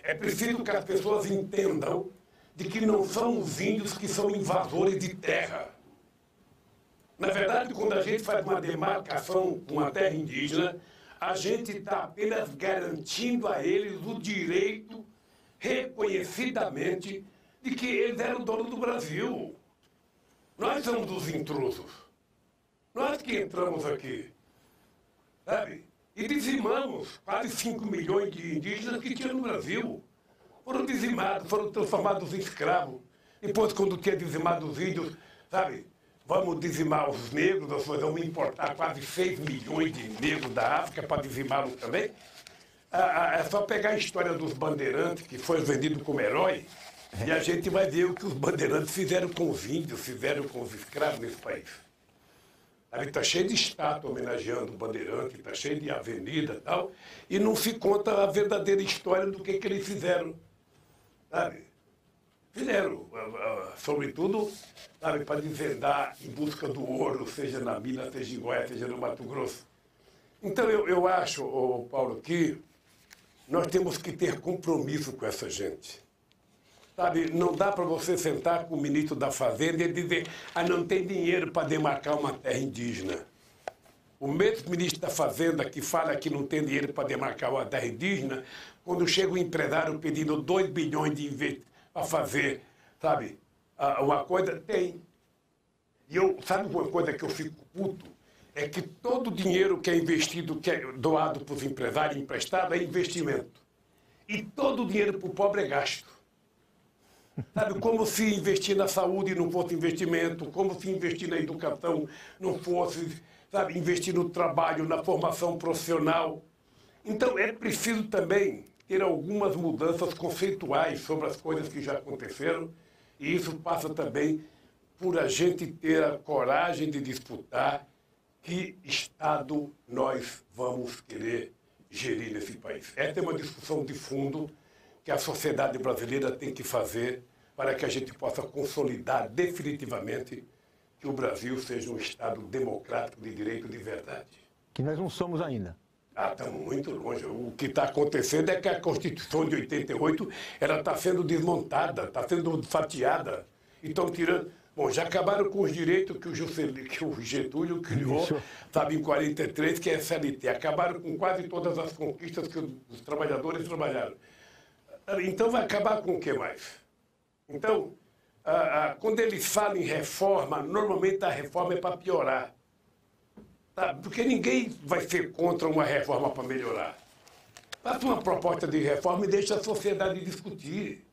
É preciso que as pessoas entendam de que não são os índios que são invasores de terra. Na verdade, quando a gente faz uma demarcação com uma terra indígena, a gente está apenas garantindo a eles o direito, reconhecidamente, de que eles eram donos do Brasil. Nós somos os intrusos. Nós que entramos aqui, sabe? E dizimamos quase 5 milhões de indígenas que tinha no Brasil. Foram dizimados, foram transformados em escravos. Depois, quando tinha dizimado os índios, sabe? Vamos dizimar os negros, nós vamos importar quase 6 milhões de negros da África para dizimá-los também. É só pegar a história dos bandeirantes, que foi vendido como herói, e a gente vai ver o que os bandeirantes fizeram com os índios, fizeram com os escravos nesse país. Está cheio de estátua homenageando o bandeirante, está cheio de avenida e tal, e não se conta a verdadeira história do que eles fizeram. Sabe? Fizeram, sobretudo, sabe, para desvendar em busca do ouro, seja na mina, seja em Goiás, seja no Mato Grosso. Então, eu acho, Paulo, que nós temos que ter compromisso com essa gente. Sabe, não dá para você sentar com o ministro da Fazenda e dizer não tem dinheiro para demarcar uma terra indígena. O mesmo ministro da Fazenda que fala que não tem dinheiro para demarcar uma terra indígena, quando chega um empresário pedindo 2 bilhões de investimento para fazer, sabe, uma coisa, tem. E sabe uma coisa que eu fico puto? É que todo o dinheiro que é investido, que é doado para os empresários, emprestado, é investimento. E todo o dinheiro para o pobre é gasto. Sabe, como se investir na saúde não fosse investimento, como se investir na educação não fosse, sabe, investir no trabalho, na formação profissional. Então, é preciso também ter algumas mudanças conceituais sobre as coisas que já aconteceram, e isso passa também por a gente ter a coragem de disputar que Estado nós vamos querer gerir nesse país. Essa é uma discussão de fundo que a sociedade brasileira tem que fazer para que a gente possa consolidar definitivamente que o Brasil seja um Estado democrático de direito de verdade. Que nós não somos ainda. Estamos muito longe. O que está acontecendo é que a Constituição de 88 ela está sendo desmontada, está sendo fatiada. E estão tirando... Bom, já acabaram com os direitos que o Getúlio criou, sabe, em 43, que é a CLT. Acabaram com quase todas as conquistas que os trabalhadores trabalharam. Então vai acabar com o que mais? Então, quando eles falam em reforma, normalmente a reforma é para piorar. Tá? Porque ninguém vai ser contra uma reforma para melhorar. Faça uma proposta de reforma e deixe a sociedade discutir.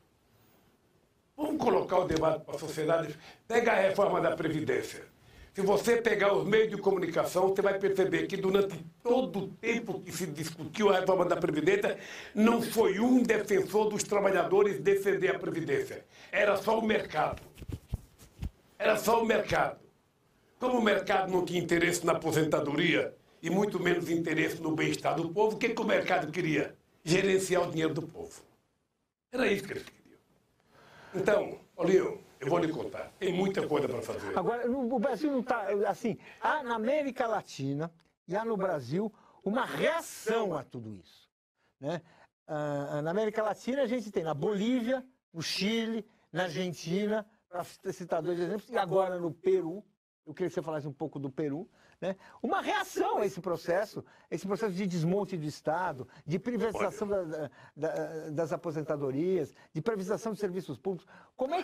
Vamos colocar o debate para a sociedade. Pega a reforma da Previdência. Se você pegar os meios de comunicação, você vai perceber que durante todo o tempo que se discutiu a reforma da Previdência, não foi um defensor dos trabalhadores defender a Previdência. Era só o mercado. Era só o mercado. Como o mercado não tinha interesse na aposentadoria e muito menos interesse no bem-estar do povo, o que o mercado queria? Gerenciar o dinheiro do povo. Era isso que eles queriam. Então, Paulinho, eu vou lhe contar. Tem muita coisa para fazer. Agora, o Brasil não está... Assim, há na América Latina e há no Brasil uma reação a tudo isso. Né? Na América Latina a gente tem na Bolívia, no Chile, na Argentina, para citar 2 exemplos, e agora no Peru. Eu queria que você falasse um pouco do Peru, né? Uma reação a esse processo de desmonte do Estado, de privatização das aposentadorias, de privatização de serviços públicos. Como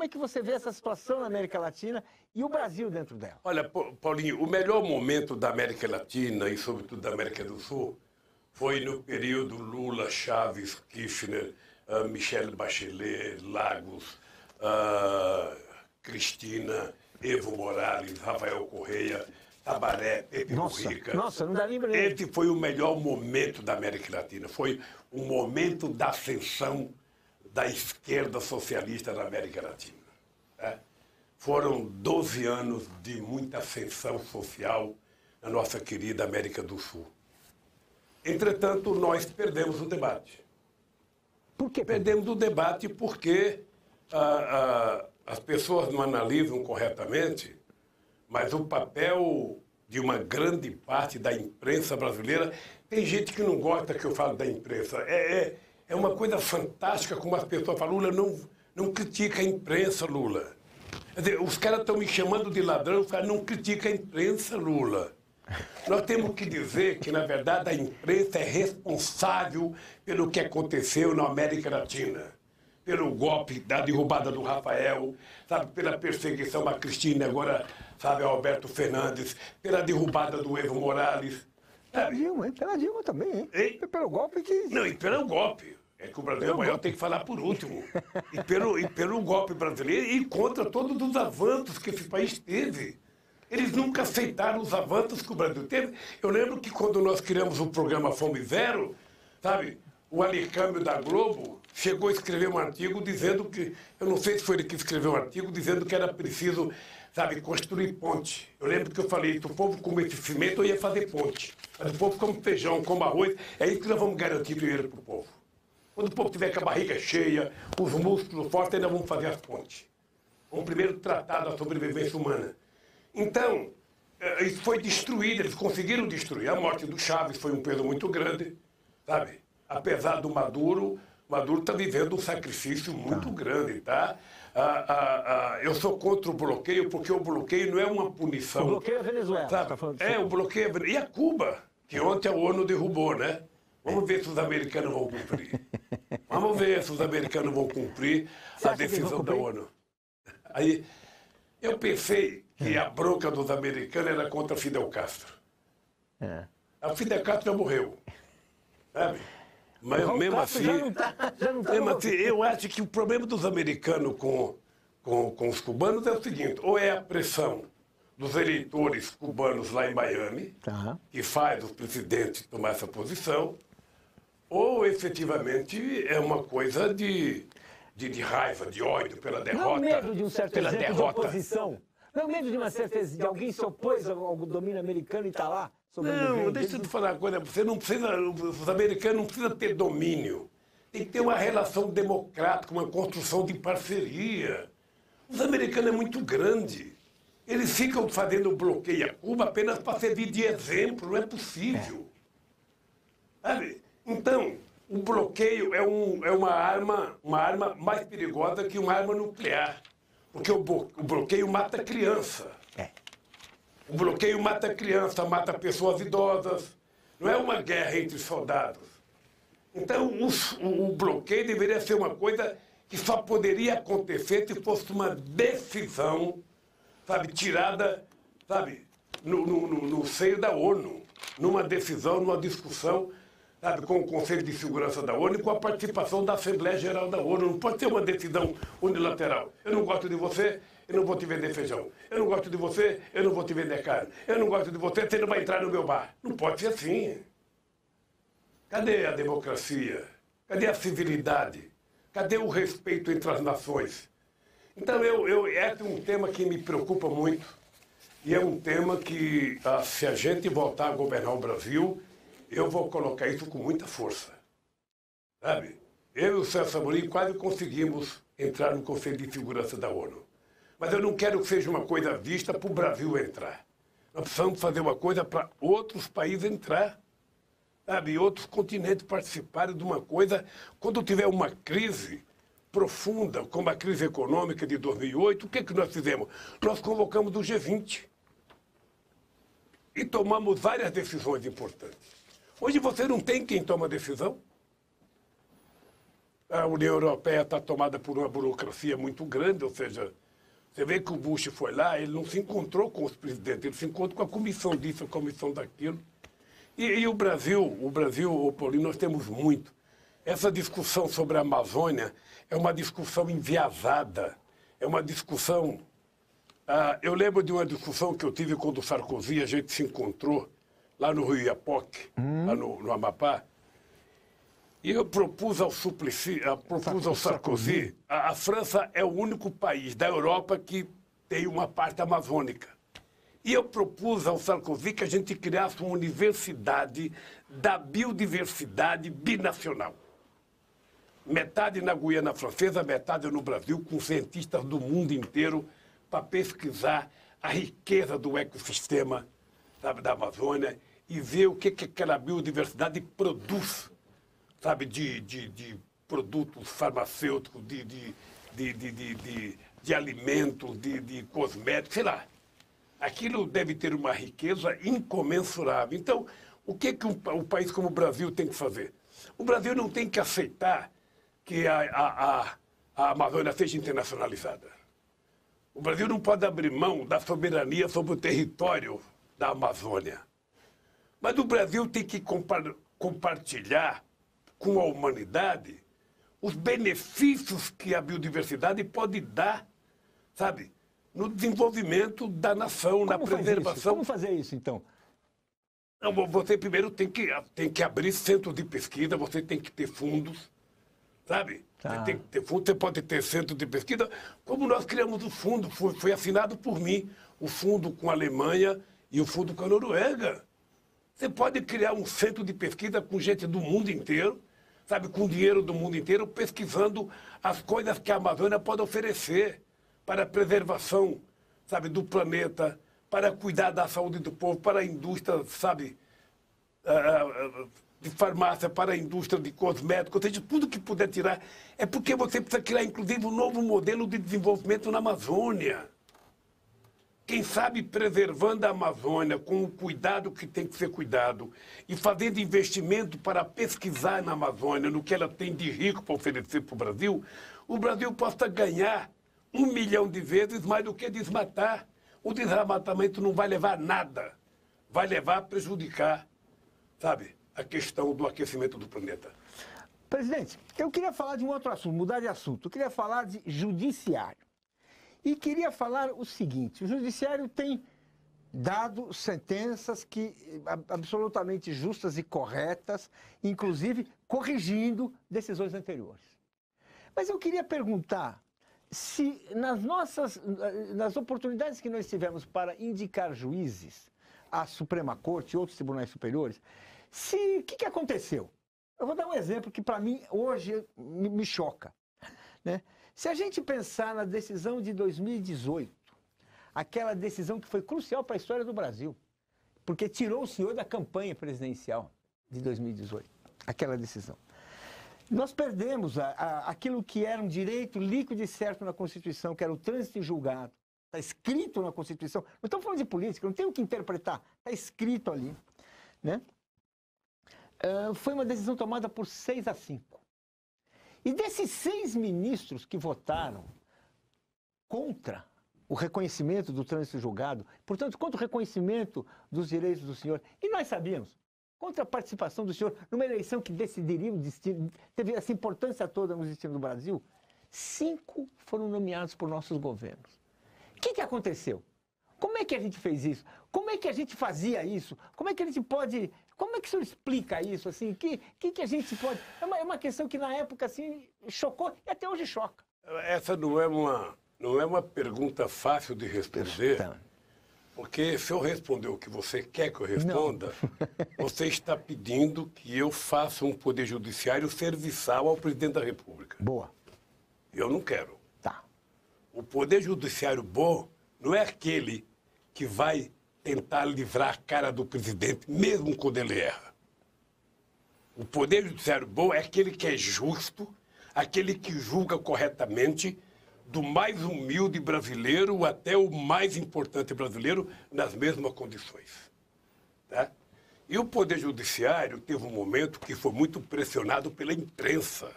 é que você vê essa situação na América Latina e o Brasil dentro dela? Olha, Paulinho, o melhor momento da América Latina e, sobretudo, da América do Sul foi no período Lula, Chaves, Kirchner, Michelle Bachelet, Lagos, Cristina, Evo Morales, Rafael Correia, Tabaré, Pepe Mujica. Nossa, não dá nem pra... Esse foi o melhor momento da América Latina. Foi o momento da ascensão da esquerda socialista na América Latina. Né? Foram 12 anos de muita ascensão social na nossa querida América do Sul. Entretanto, nós perdemos o debate. Por que perdemos o debate? Porque as pessoas não analisam corretamente, mas o papel de uma grande parte da imprensa brasileira... Tem gente que não gosta que eu falo da imprensa. É uma coisa fantástica como as pessoas falam. Lula não critica a imprensa, Lula. Quer dizer, os caras estão me chamando de ladrão, os caras não criticam a imprensa, Lula. Nós temos que dizer que, na verdade, a imprensa é responsável pelo que aconteceu na América Latina. Pelo golpe da derrubada do Rafael, sabe, pela perseguição à Cristina, agora, sabe, ao Alberto Fernandes, pela derrubada do Evo Morales. Sabe? Pela Dilma também, hein? E pelo golpe que... Não, e pelo golpe. É que o Brasil é maior, tem que falar por último. E pelo golpe brasileiro e contra todos os avanços que esse país teve. Eles nunca aceitaram os avanços que o Brasil teve. Eu lembro que quando nós criamos o programa Fome Zero, sabe, o Alicâmbio da Globo chegou a escrever um artigo dizendo que, eu não sei se foi ele que escreveu um artigo, dizendo que era preciso, sabe, construir ponte. Eu lembro que eu falei, se o povo comesse cimento, eu ia fazer ponte. Mas o povo come feijão, come arroz, é isso que nós vamos garantir dinheiro para o povo. Quando o povo tiver com a barriga cheia, os músculos fortes, ainda vamos fazer as pontes. Vamos primeiro tratar da sobrevivência humana. Então, isso foi destruído, eles conseguiram destruir. A morte do Chaves foi um peso muito grande, sabe? Apesar do Maduro está vivendo um sacrifício muito grande, tá? Eu sou contra o bloqueio, porque o bloqueio não é uma punição. O bloqueio é a Venezuela. Sabe? Tá falando O bloqueio é... E a Cuba, que ontem a ONU derrubou, né? Vamos ver se os americanos vão cumprir. Vamos ver se os americanos vão cumprir a decisão da ONU. Aí, eu pensei que a bronca dos americanos era contra Fidel Castro. A Fidel Castro já morreu, sabe? Mas mesmo assim, eu acho que o problema dos americanos com os cubanos é o seguinte, ou é a pressão dos eleitores cubanos lá em Miami, que faz os presidentes tomar essa posição, ou efetivamente é uma coisa de raiva, de ódio pela derrota. Não medo de um certo exemplo de oposição. Não medo de uma certa de alguém se opôs ao domínio americano e está lá. Não, deixa eu te falar uma coisa. Você não precisa, os americanos não precisam ter domínio. Tem que ter uma relação democrática, uma construção de parceria. Os americanos é muito grande. Eles ficam fazendo bloqueio a Cuba apenas para servir de exemplo. Não é possível. Sabe? Então, o bloqueio é uma arma mais perigosa que uma arma nuclear. Porque o bloqueio mata criança. O bloqueio mata criança, mata pessoas idosas. Não é uma guerra entre soldados. Então, o bloqueio deveria ser uma coisa que só poderia acontecer se fosse uma decisão, sabe, tirada, sabe, no seio da ONU. Numa decisão, numa discussão, sabe, com o Conselho de Segurança da ONU e com a participação da Assembleia Geral da ONU. Não pode ser uma decisão unilateral. Eu não gosto de você, eu não vou te vender feijão. Eu não gosto de você, eu não vou te vender carne. Eu não gosto de você, você não vai entrar no meu bar. Não pode ser assim. Cadê a democracia? Cadê a civilidade? Cadê o respeito entre as nações? Então, esse é um tema que me preocupa muito. E é um tema que, se a gente voltar a governar o Brasil, eu vou colocar isso com muita força. Sabe? Eu e o Celso Amorim quase conseguimos entrar no Conselho de Segurança da ONU. Mas eu não quero que seja uma coisa vista para o Brasil entrar. Nós precisamos fazer uma coisa para outros países entrar. Sabe? Outros continentes participarem de uma coisa. Quando tiver uma crise profunda, como a crise econômica de 2008, o que nós fizemos? Nós convocamos o G20. E tomamos várias decisões importantes. Hoje você não tem quem toma decisão. A União Europeia está tomada por uma burocracia muito grande, ou seja, você vê que o Bush foi lá, ele não se encontrou com os presidentes, ele se encontrou com a comissão disso, a comissão daquilo. E o Brasil, Paulinho, nós temos muito. Essa discussão sobre a Amazônia é uma discussão enviesada, é uma discussão... eu lembro de uma discussão que eu tive quando o Sarkozy, a gente se encontrou lá no Rio Iapoque, lá no Amapá, e eu propus ao Sarkozy, a França é o único país da Europa que tem uma parte amazônica. E eu propus ao Sarkozy que a gente criasse uma universidade da biodiversidade binacional. Metade na Guiana Francesa, metade no Brasil, com cientistas do mundo inteiro, para pesquisar a riqueza do ecossistema, sabe, da Amazônia e ver o que aquela biodiversidade produz, sabe, de produtos farmacêuticos, de alimentos, de cosméticos, sei lá. Aquilo deve ter uma riqueza incomensurável. Então, o que um país como o Brasil tem que fazer? O Brasil não tem que aceitar que a Amazônia seja internacionalizada. O Brasil não pode abrir mão da soberania sobre o território da Amazônia. Mas o Brasil tem que compartilhar com a humanidade os benefícios que a biodiversidade pode dar, sabe, no desenvolvimento da nação, na preservação. Como fazer isso, então? Não, você primeiro tem que abrir centros de pesquisa, você tem que ter fundos, sabe? Tá. Você tem que ter fundos, você pode ter centro de pesquisa, como nós criamos o fundo, foi assinado por mim, o fundo com a Alemanha e o fundo com a Noruega. Você pode criar um centro de pesquisa com gente do mundo inteiro, sabe, com dinheiro do mundo inteiro, pesquisando as coisas que a Amazônia pode oferecer para a preservação, sabe, do planeta, para cuidar da saúde do povo, para a indústria, sabe, de farmácia, para a indústria de cosméticos, ou seja, tudo que puder tirar. É porque você precisa criar, inclusive, um novo modelo de desenvolvimento na Amazônia. Quem sabe preservando a Amazônia com o cuidado que tem que ser cuidado e fazendo investimento para pesquisar na Amazônia, no que ela tem de rico para oferecer para o Brasil possa ganhar 1 milhão de vezes mais do que desmatar. O desmatamento não vai levar a nada, vai levar a prejudicar, sabe, a questão do aquecimento do planeta. Presidente, eu queria falar de um outro assunto, mudar de assunto. Eu queria falar de judiciário. E queria falar o seguinte, o judiciário tem dado sentenças absolutamente justas e corretas, inclusive corrigindo decisões anteriores. Mas eu queria perguntar se nas oportunidades que nós tivemos para indicar juízes à Suprema Corte e outros tribunais superiores, o que aconteceu? Eu vou dar um exemplo que para mim hoje me choca, né? Se a gente pensar na decisão de 2018, aquela decisão que foi crucial para a história do Brasil, porque tirou o senhor da campanha presidencial de 2018, aquela decisão. Nós perdemos aquilo que era um direito líquido e certo na Constituição, que era o trânsito em julgado. Está escrito na Constituição. Não estamos falando de política, não tem o que interpretar. Está escrito ali, né? Foi uma decisão tomada por 6-5. E desses 6 ministros que votaram contra o reconhecimento do trânsito julgado, portanto, contra o reconhecimento dos direitos do senhor, e nós sabíamos, contra a participação do senhor numa eleição que decidiria o destino, teve essa importância toda no destino do Brasil, 5 foram nomeados por nossos governos. O que aconteceu? Como é que a gente fez isso? Como é que a gente fazia isso? Como é que a gente pode... Como é que o senhor explica isso? Assim, que a gente pode... É uma questão que na época assim, chocou e até hoje choca. Essa não é uma pergunta fácil de responder, porque se eu responder o que você quer que eu responda, você está pedindo que eu faça um poder judiciário serviçal ao presidente da República. Boa. Eu não quero. Tá. O poder judiciário bom não é aquele que vai tentar livrar a cara do presidente, mesmo quando ele erra. O poder judiciário bom é aquele que é justo, aquele que julga corretamente, do mais humilde brasileiro até o mais importante brasileiro, nas mesmas condições. Tá? E o poder judiciário teve um momento que foi muito pressionado pela imprensa.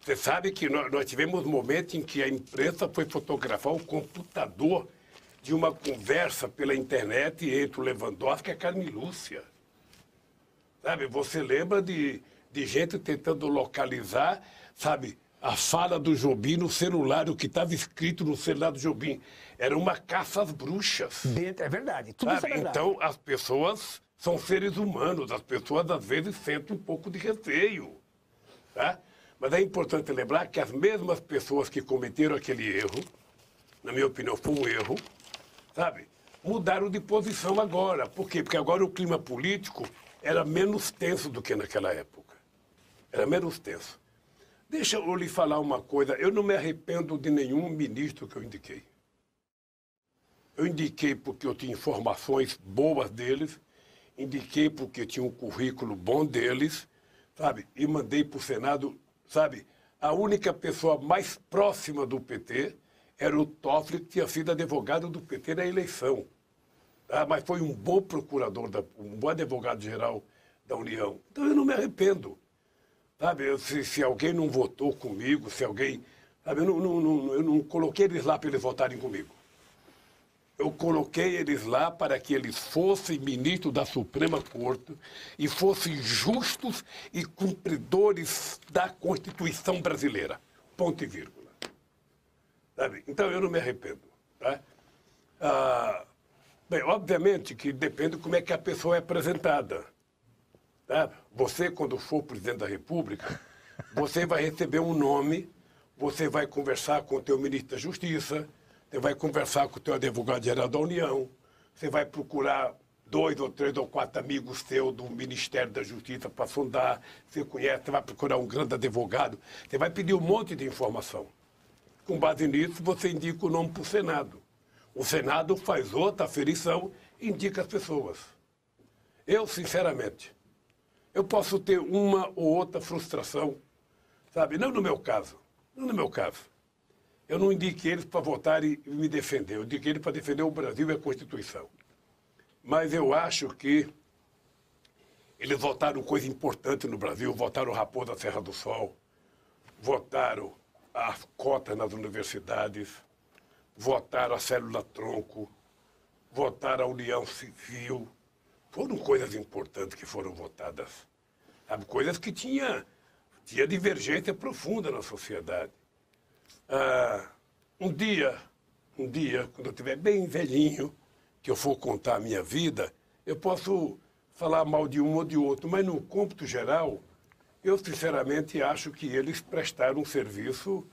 Você sabe que nós tivemos um momento em que a imprensa foi fotografar o computador de uma conversa pela internet entre o Lewandowski e a Carmen Lúcia. Sabe, você lembra de gente tentando localizar, sabe, a fala do Jobim no celular, o que estava escrito no celular do Jobim. Era uma caça às bruxas. É verdade, tudo isso é verdade. Então, as pessoas são seres humanos, as pessoas às vezes sentem um pouco de receio. Tá? Mas é importante lembrar que as mesmas pessoas que cometeram aquele erro, na minha opinião, foi um erro, sabe, mudaram de posição agora. Por quê? Porque agora o clima político era menos tenso do que naquela época. Era menos tenso. Deixa eu lhe falar uma coisa. Eu não me arrependo de nenhum ministro que eu indiquei. Eu indiquei porque eu tinha informações boas deles, indiquei porque tinha um currículo bom deles, sabe? E mandei para o Senado, sabe, a única pessoa mais próxima do PT era o Toffoli, que tinha sido advogado do PT na eleição. Mas foi um bom procurador, um bom advogado-geral da União. Então eu não me arrependo. Sabe, se alguém não votou comigo, se alguém... Sabe, eu não coloquei eles lá para eles votarem comigo. Eu coloquei eles lá para que eles fossem ministros da Suprema Corte e fossem justos e cumpridores da Constituição brasileira. Ponto e vírgula. Sabe? Então eu não me arrependo. Tá? Bem, obviamente que depende de como é que a pessoa é apresentada. Tá? Você, quando for presidente da República, você vai receber um nome, você vai conversar com o teu ministro da Justiça, você vai conversar com o teu advogado-geral da União, você vai procurar 2 ou 3 ou 4 amigos teus do Ministério da Justiça para sondar, você conhece, você vai procurar um grande advogado, você vai pedir um monte de informação. Com base nisso, você indica o nome para o Senado. O Senado faz outra aferição e indica as pessoas. Eu, sinceramente, eu posso ter uma ou outra frustração, sabe? Não no meu caso. Não no meu caso. Eu não indiquei eles para votar e me defender. Eu indiquei eles para defender o Brasil e a Constituição. Mas eu acho que eles votaram coisa importante no Brasil. Votaram o Raposa Serra do Sol. Votaram as cotas nas universidades. Votaram a célula-tronco. Votaram a União Civil. Foram coisas importantes que foram votadas. Sabe? Coisas que tinha divergência profunda na sociedade. Um dia, quando eu estiver bem velhinho, que eu for contar a minha vida, eu posso falar mal de um ou de outro, mas no cômputo geral, eu sinceramente acho que eles prestaram um serviço,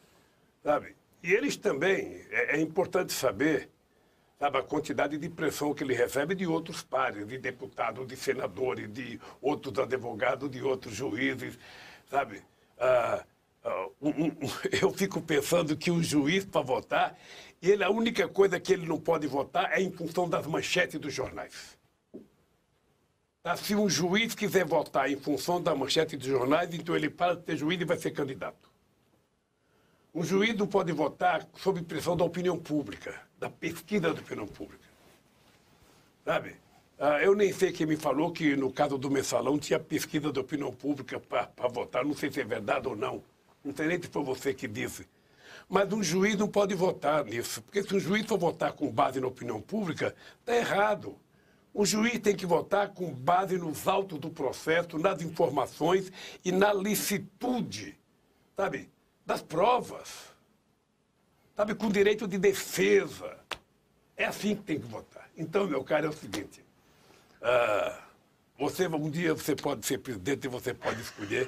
sabe? E eles também, é importante saber, sabe, a quantidade de pressão que ele recebe de outros pares, de deputados, de senadores, de outros advogados, de outros juízes, sabe? Eu fico pensando que o juiz, para votar, a única coisa que ele não pode votar é em função das manchetes dos jornais. Tá? Se um juiz quiser votar em função da manchete dos jornais, então ele para de ser juiz e vai ser candidato. Um juiz não pode votar sob pressão da opinião pública, da pesquisa da opinião pública. Sabe? Eu nem sei quem me falou que no caso do Mensalão tinha pesquisa da opinião pública para votar. Não sei se é verdade ou não. Não sei nem se foi você que disse. Mas um juiz não pode votar nisso. Porque se um juiz for votar com base na opinião pública, está errado. O juiz tem que votar com base nos autos do processo, nas informações e na licitude, sabe, das provas. Sabe, com direito de defesa. É assim que tem que votar. Então, meu caro, é o seguinte. Um dia você pode ser presidente e você pode escolher.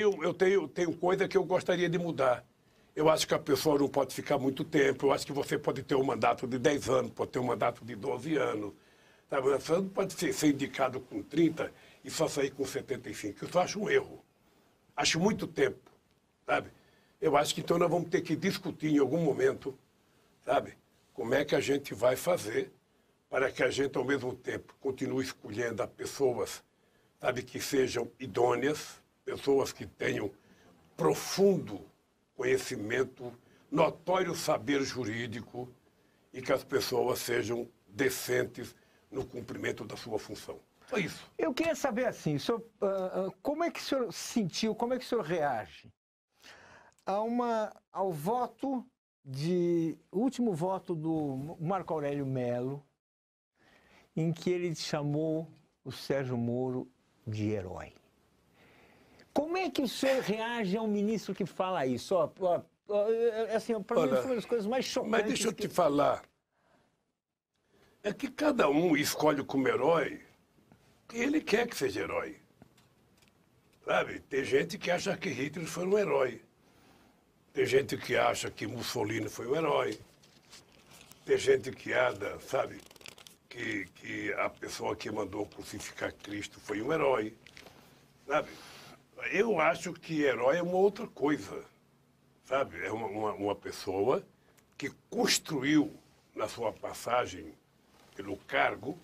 Eu tenho coisa que eu gostaria de mudar. Eu acho que a pessoa não pode ficar muito tempo. Eu acho que você pode ter um mandato de 10 anos, pode ter um mandato de 12 anos. Sabe? Você não pode ser indicado com 30 e só sair com 75. Eu só acho um erro. Acho muito tempo. Sabe? Eu acho que então nós vamos ter que discutir em algum momento, sabe, como é que a gente vai fazer para que a gente, ao mesmo tempo, continue escolhendo a pessoas, sabe, que sejam idôneas, pessoas que tenham profundo conhecimento, notório saber jurídico e que as pessoas sejam decentes no cumprimento da sua função. Só isso. Eu queria saber, assim, senhor, como é que o senhor sentiu, como é que o senhor reage ao voto o último voto do Marco Aurélio Mello, em que ele chamou o Sérgio Moro de herói. Como é que o senhor reage a um ministro que fala isso? Assim, para mim foi uma das coisas mais chocantes. Mas deixa eu te falar. É que cada um escolhe como herói que ele quer que seja herói. Sabe? Tem gente que acha que Hitler foi um herói. Tem gente que acha que Mussolini foi um herói. Tem gente que acha, sabe, que a pessoa que mandou crucificar Cristo foi um herói. Sabe? Eu acho que herói é uma outra coisa. Sabe? É uma pessoa que construiu, na sua passagem pelo cargo,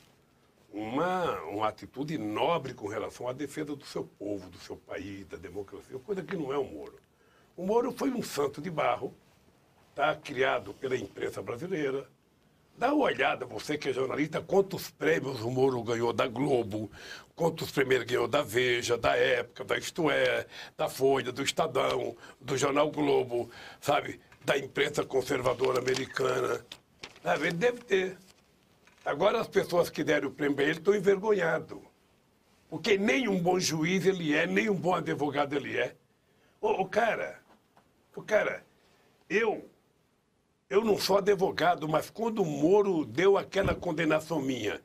uma atitude nobre com relação à defesa do seu povo, do seu país, da democracia, coisa que não é o Moro. O Moro foi um santo de barro, tá, criado pela imprensa brasileira. Dá uma olhada, você que é jornalista, quantos prêmios o Moro ganhou da Globo, quantos prêmios ele ganhou da Veja, da Época, da Isto É, da Folha, do Estadão, do Jornal Globo, sabe, da imprensa conservadora americana. Sabe, ele deve ter. Agora as pessoas que deram o prêmio a ele estão envergonhados. Porque nem um bom juiz ele é, nem um bom advogado ele é. O cara, eu não sou advogado, mas quando o Moro deu aquela condenação minha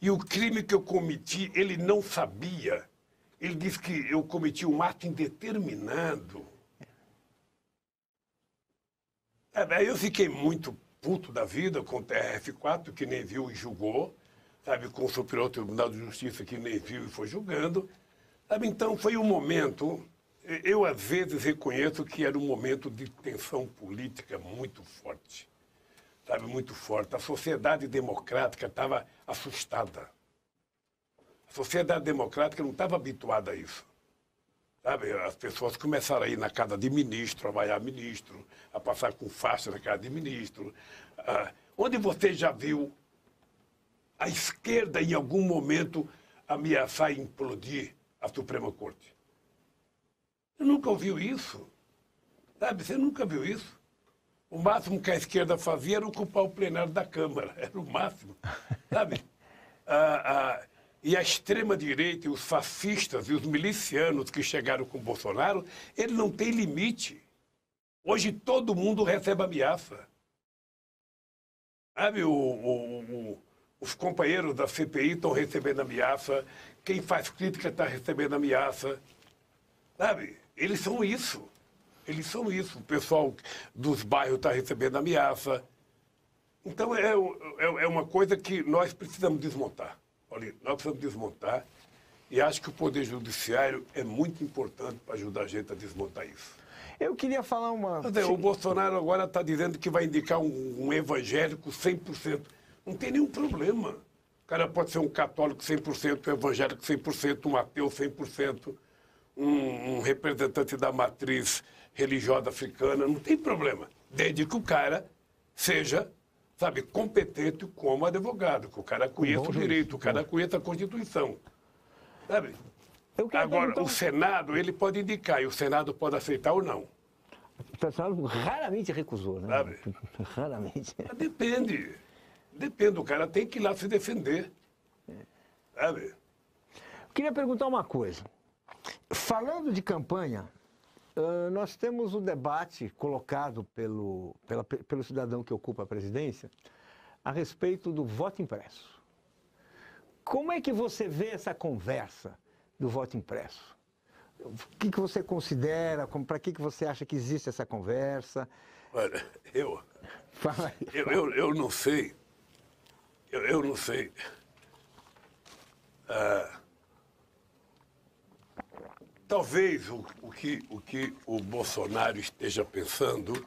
e o crime que eu cometi, ele não sabia, ele disse que eu cometi um ato indeterminado. Aí eu fiquei muito puto da vida com o TRF4, que nem viu e julgou, sabe, com o Superior Tribunal de Justiça, que nem viu e foi julgando. Sabe, então foi um momento... Eu, às vezes, reconheço que era um momento de tensão política muito forte, sabe, muito forte. A sociedade democrática estava assustada. A sociedade democrática não estava habituada a isso. Sabe, as pessoas começaram a ir na casa de ministro, a vaiar ministro, a passar com faixa na casa de ministro. Onde você já viu a esquerda, em algum momento, ameaçar implodir a Suprema Corte? Você nunca ouviu isso? Sabe, você nunca viu isso? O máximo que a esquerda fazia era ocupar o plenário da Câmara. Era o máximo, sabe? E a extrema-direita, e os fascistas e os milicianos que chegaram com o Bolsonaro, ele não tem limite. Hoje todo mundo recebe ameaça. Sabe, os companheiros da CPI estão recebendo ameaça, quem faz crítica está recebendo ameaça. Sabe? Eles são isso. Eles são isso. O pessoal dos bairros está recebendo ameaça. Então, é uma coisa que nós precisamos desmontar. Olha, nós precisamos desmontar. E acho que o Poder Judiciário é muito importante para ajudar a gente a desmontar isso. Eu queria falar uma... O Bolsonaro agora está dizendo que vai indicar um evangélico 100%. Não tem nenhum problema. O cara pode ser um católico 100%, um evangélico 100%, um ateu 100%. Um representante da matriz religiosa africana, não tem problema, desde que o cara seja, sabe, competente como advogado, que o cara conheça o direito, o cara conheça a Constituição, sabe? Agora, o Senado, ele pode indicar, e o Senado pode aceitar ou não. O Senado raramente recusou, né? Sabe? Raramente. Mas depende, o cara tem que ir lá se defender, sabe? Eu queria perguntar uma coisa. Falando de campanha, nós temos o debate colocado pelo cidadão que ocupa a presidência a respeito do voto impresso. Como é que você vê essa conversa do voto impresso? O que você considera, para que você acha que existe essa conversa? Olha, eu não sei. Eu não sei. Talvez o que o Bolsonaro esteja pensando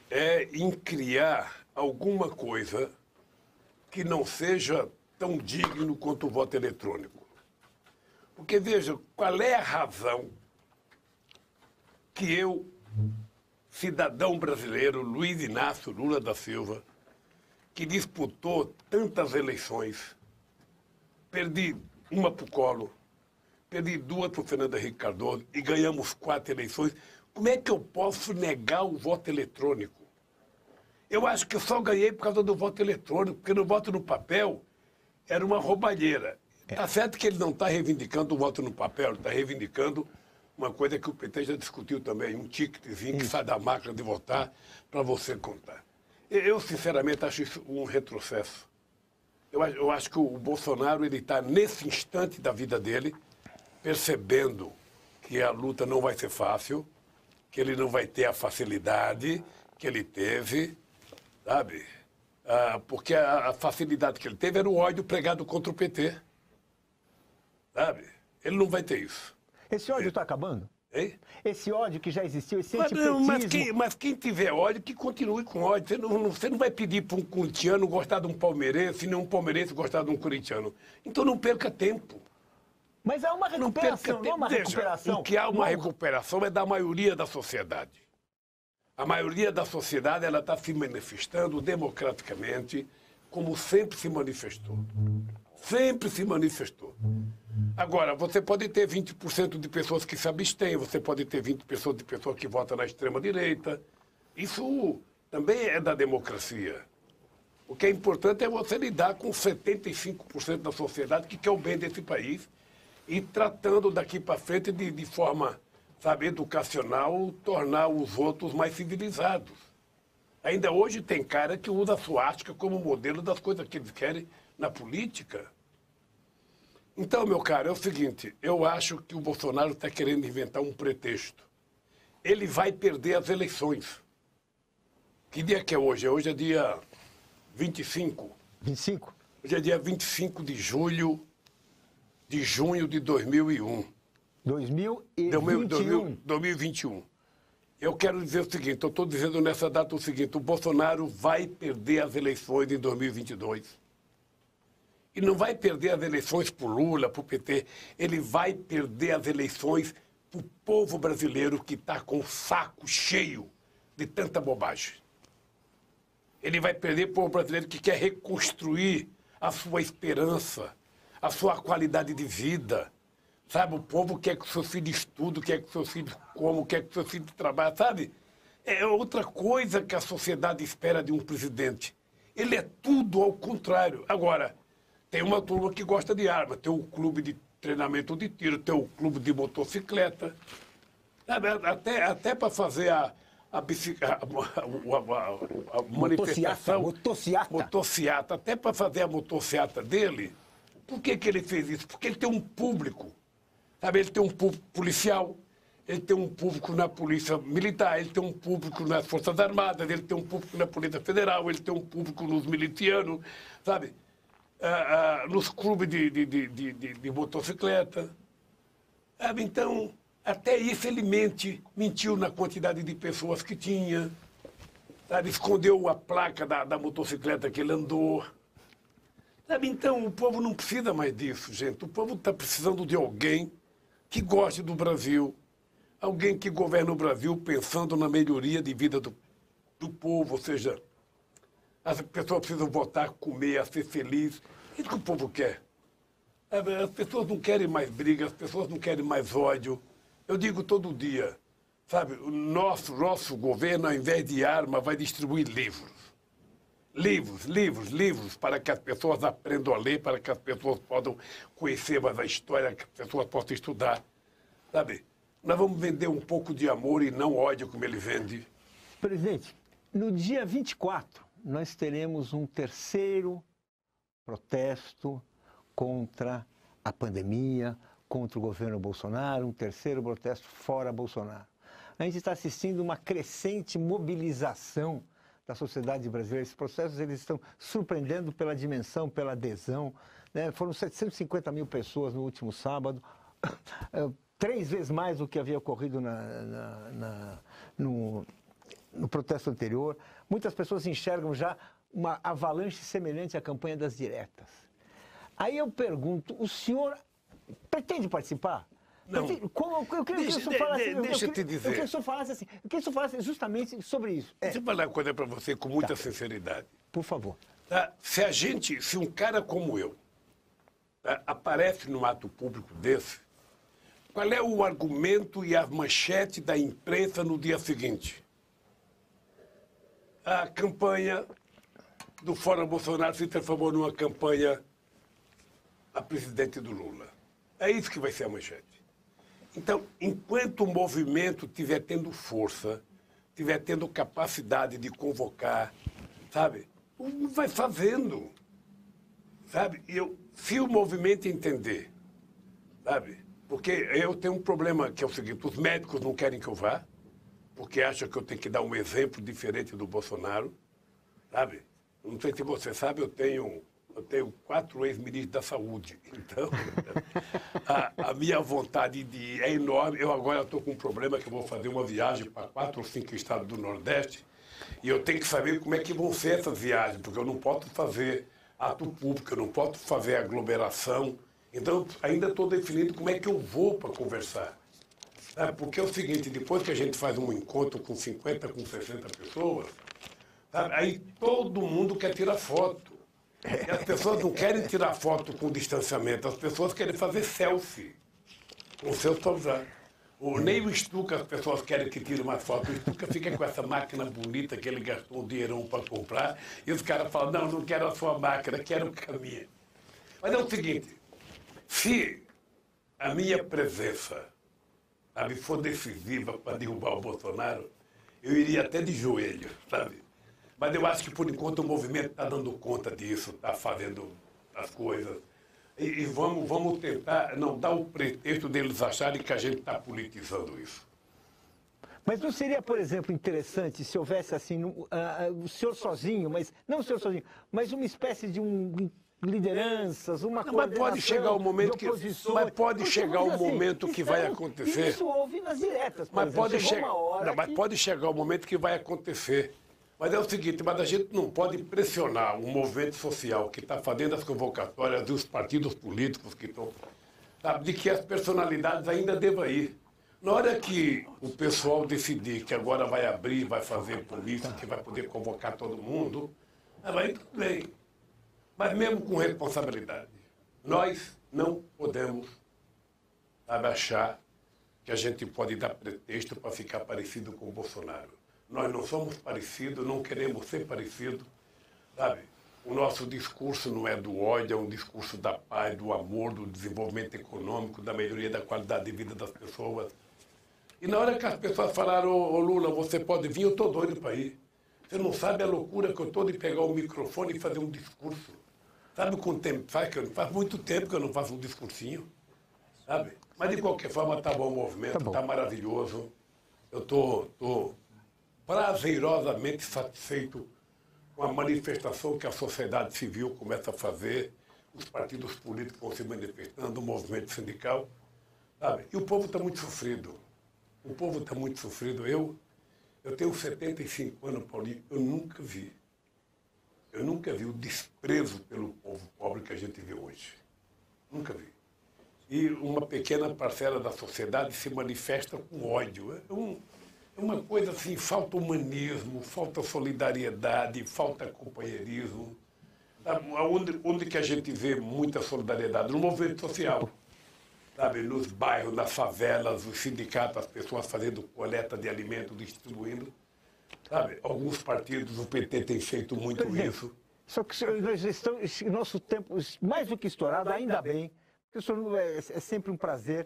é em criar alguma coisa que não seja tão digno quanto o voto eletrônico. Porque, veja, qual é a razão que eu, cidadão brasileiro, Luiz Inácio Lula da Silva, que disputou tantas eleições, perdi uma para o Collor, perdi 2 para o Fernando Henrique Cardoso e ganhamos 4 eleições. Como é que eu posso negar o voto eletrônico? Eu acho que eu só ganhei por causa do voto eletrônico, porque no voto no papel era uma roubalheira. Está certo que ele não está reivindicando o voto no papel, ele está reivindicando uma coisa que o PT já discutiu também, um ticketzinho que sai da máquina de votar para você contar. Eu, sinceramente, acho isso um retrocesso. Eu acho que o Bolsonaro está nesse instante da vida dele, percebendo que a luta não vai ser fácil, que ele não vai ter a facilidade que ele teve, sabe? Porque a facilidade que ele teve era o ódio pregado contra o PT, sabe? Ele não vai ter isso. Esse ódio está acabando? Hein? Esse ódio que já existiu, esse Mas, não, antipetismo... mas quem tiver ódio, que continue com ódio. Você não vai pedir para um corintiano gostar de um palmeirense, nem um palmeirense gostar de um corintiano. Então não perca tempo. Mas há uma recuperação, não há uma recuperação. O que há uma recuperação é da maioria da sociedade. A maioria da sociedade ela está se manifestando democraticamente, como sempre se manifestou. Sempre se manifestou. Agora, você pode ter 20% de pessoas que se abstêm, você pode ter 20% de pessoas que votam na extrema-direita. Isso também é da democracia. O que é importante é você lidar com 75% da sociedade que quer o bem desse país e tratando daqui para frente de forma, sabe, educacional, tornar os outros mais civilizados. Ainda hoje tem cara que usa a suástica como modelo das coisas que eles querem na política. Então, meu caro, é o seguinte, eu acho que o Bolsonaro está querendo inventar um pretexto. Ele vai perder as eleições. Que dia que é hoje? Hoje é dia 25. 25? Hoje é dia 25 de junho de 2001. 2021. 2021. Eu quero dizer o seguinte, eu estou dizendo nessa data o seguinte, o Bolsonaro vai perder as eleições em 2022. E não vai perder as eleições por Lula, por PT, ele vai perder as eleições para o povo brasileiro que está com o saco cheio de tanta bobagem. Ele vai perder para o povo brasileiro que quer reconstruir a sua esperança, a sua qualidade de vida. Sabe, o povo quer que o seu filho estude, quer que o seu filho coma, quer que o seu filho trabalhe, sabe? É outra coisa que a sociedade espera de um presidente. Ele é tudo ao contrário. Agora, tem uma turma que gosta de arma, tem o clube de treinamento de tiro, tem o clube de motocicleta. Sabe? Até para fazer a manifestação... Motociata. Até para fazer a motociata dele, por que ele fez isso? Porque ele tem um público. Sabe, ele tem um público policial, ele tem um público na polícia militar, ele tem um público nas Forças Armadas, ele tem um público na Polícia Federal, ele tem um público nos milicianos, sabe? Nos clubes de motocicleta. Sabe? Então, até isso ele mentiu na quantidade de pessoas que tinha. Sabe? Escondeu a placa da motocicleta que ele andou. Sabe? Então, o povo não precisa mais disso, gente. O povo está precisando de alguém que goste do Brasil, alguém que governe o Brasil pensando na melhoria de vida do povo, ou seja, as pessoas precisam votar, comer, ser feliz. É isso que o povo quer. As pessoas não querem mais briga, as pessoas não querem mais ódio. Eu digo todo dia, sabe, o nosso governo, ao invés de arma, vai distribuir livros. Livros, para que as pessoas aprendam a ler, para que as pessoas possam conhecer mais a história, que as pessoas possam estudar. Sabe? Nós vamos vender um pouco de amor e não ódio como ele vende. Presidente, no dia 24, nós teremos um terceiro protesto contra a pandemia, contra o governo Bolsonaro, um terceiro protesto fora Bolsonaro. A gente está assistindo uma crescente mobilização da sociedade brasileira. Esses processos eles estão surpreendendo pela dimensão, pela adesão. Né? Foram 750 mil pessoas no último sábado, 3 vezes mais do que havia ocorrido no protesto anterior. Muitas pessoas enxergam já uma avalanche semelhante à campanha das diretas. Aí eu pergunto, o senhor pretende participar? Não. Eu queria que o senhor falasse... Deixa eu te dizer. Eu queria que o senhor falasse assim. Eu queria que o senhor falasse justamente sobre isso. Deixa eu falar uma coisa para você com muita sinceridade. Por favor. Tá? Se um cara como eu aparece num ato público desse, qual é o argumento e a manchete da imprensa no dia seguinte? A campanha do Fora Bolsonaro se transformou numa campanha a presidente do Lula. É isso que vai ser a manchete. Então, enquanto o movimento estiver tendo força, estiver tendo capacidade de convocar, sabe, vai fazendo. Sabe? Se o movimento entender, sabe, porque eu tenho um problema que é o seguinte, os médicos não querem que eu vá, porque acham que eu tenho que dar um exemplo diferente do Bolsonaro, sabe? Não sei se você sabe, eu tenho eu tenho 4 ex-ministros da saúde. Então, a minha vontade de ir é enorme. Eu agora estou com um problema que eu vou fazer uma viagem para 4 ou 5 estados do Nordeste e eu tenho que saber como é que vão ser essas viagens, porque eu não posso fazer ato público, eu não posso fazer aglomeração. Então, ainda estou definindo como é que eu vou para conversar. Porque é o seguinte, depois que a gente faz um encontro com 50, com 60 pessoas, aí todo mundo quer tirar foto. E as pessoas não querem tirar foto com distanciamento, as pessoas querem fazer selfie com o seu celular. Nem o Stuka as pessoas querem que tire mais foto. O Stuka fica com essa máquina bonita que ele gastou um dinheirão para comprar e os caras falam, não, não quero a sua máquina, quero a minha. Mas é o seguinte, se a minha presença for decisiva para derrubar o Bolsonaro, eu iria até de joelho, sabe? Mas eu acho que, por enquanto, o movimento está dando conta disso, está fazendo as coisas. E vamos tentar não dar o pretexto deles acharem que a gente está politizando isso. Mas não seria, por exemplo, interessante se houvesse, assim, o senhor sozinho, mas não o senhor sozinho, mas uma espécie de lideranças, uma coordenação. Mas pode chegar o momento que vai acontecer. Isso houve nas diretas, mas pode chegar o momento que vai acontecer. Mas é o seguinte, mas a gente não pode pressionar um movimento social que está fazendo as convocatórias dos partidos políticos que estão, sabe, de que as personalidades ainda devam ir. Na hora que o pessoal decidir que agora vai abrir, vai fazer polícia, que vai poder convocar todo mundo, aí tudo bem. Mas mesmo com responsabilidade, nós não podemos, sabe, achar que a gente pode dar pretexto para ficar parecido com o Bolsonaro. Nós não somos parecidos, não queremos ser parecidos, sabe? O nosso discurso não é do ódio, é um discurso da paz, do amor, do desenvolvimento econômico, da melhoria da qualidade de vida das pessoas. E na hora que as pessoas falaram, ô Lula, você pode vir, eu estou doido para ir. Você não sabe a loucura que eu estou de pegar o microfone e fazer um discurso. Sabe quanto tempo faz? Faz muito tempo que eu não faço um discursinho, sabe? Mas de qualquer forma está bom o movimento, está maravilhoso. Eu estou prazerosamente satisfeito com a manifestação que a sociedade civil começa a fazer, os partidos políticos vão se manifestando, o movimento sindical, sabe? E o povo está muito sofrido. O povo está muito sofrido. Eu tenho 75 anos, Paulinho, eu nunca vi o desprezo pelo povo pobre que a gente vê hoje. Nunca vi. E uma pequena parcela da sociedade se manifesta com ódio. É uma coisa assim, falta humanismo, falta solidariedade, falta companheirismo. Sabe? Onde que a gente vê muita solidariedade? No movimento social. Sabe? Nos bairros, nas favelas, os sindicatos, as pessoas fazendo coleta de alimentos, distribuindo. Sabe? Alguns partidos, o PT tem feito muito isso. Só que nós estamos, nosso tempo, mais do que estourado, ainda bem, porque o senhor é sempre um prazer.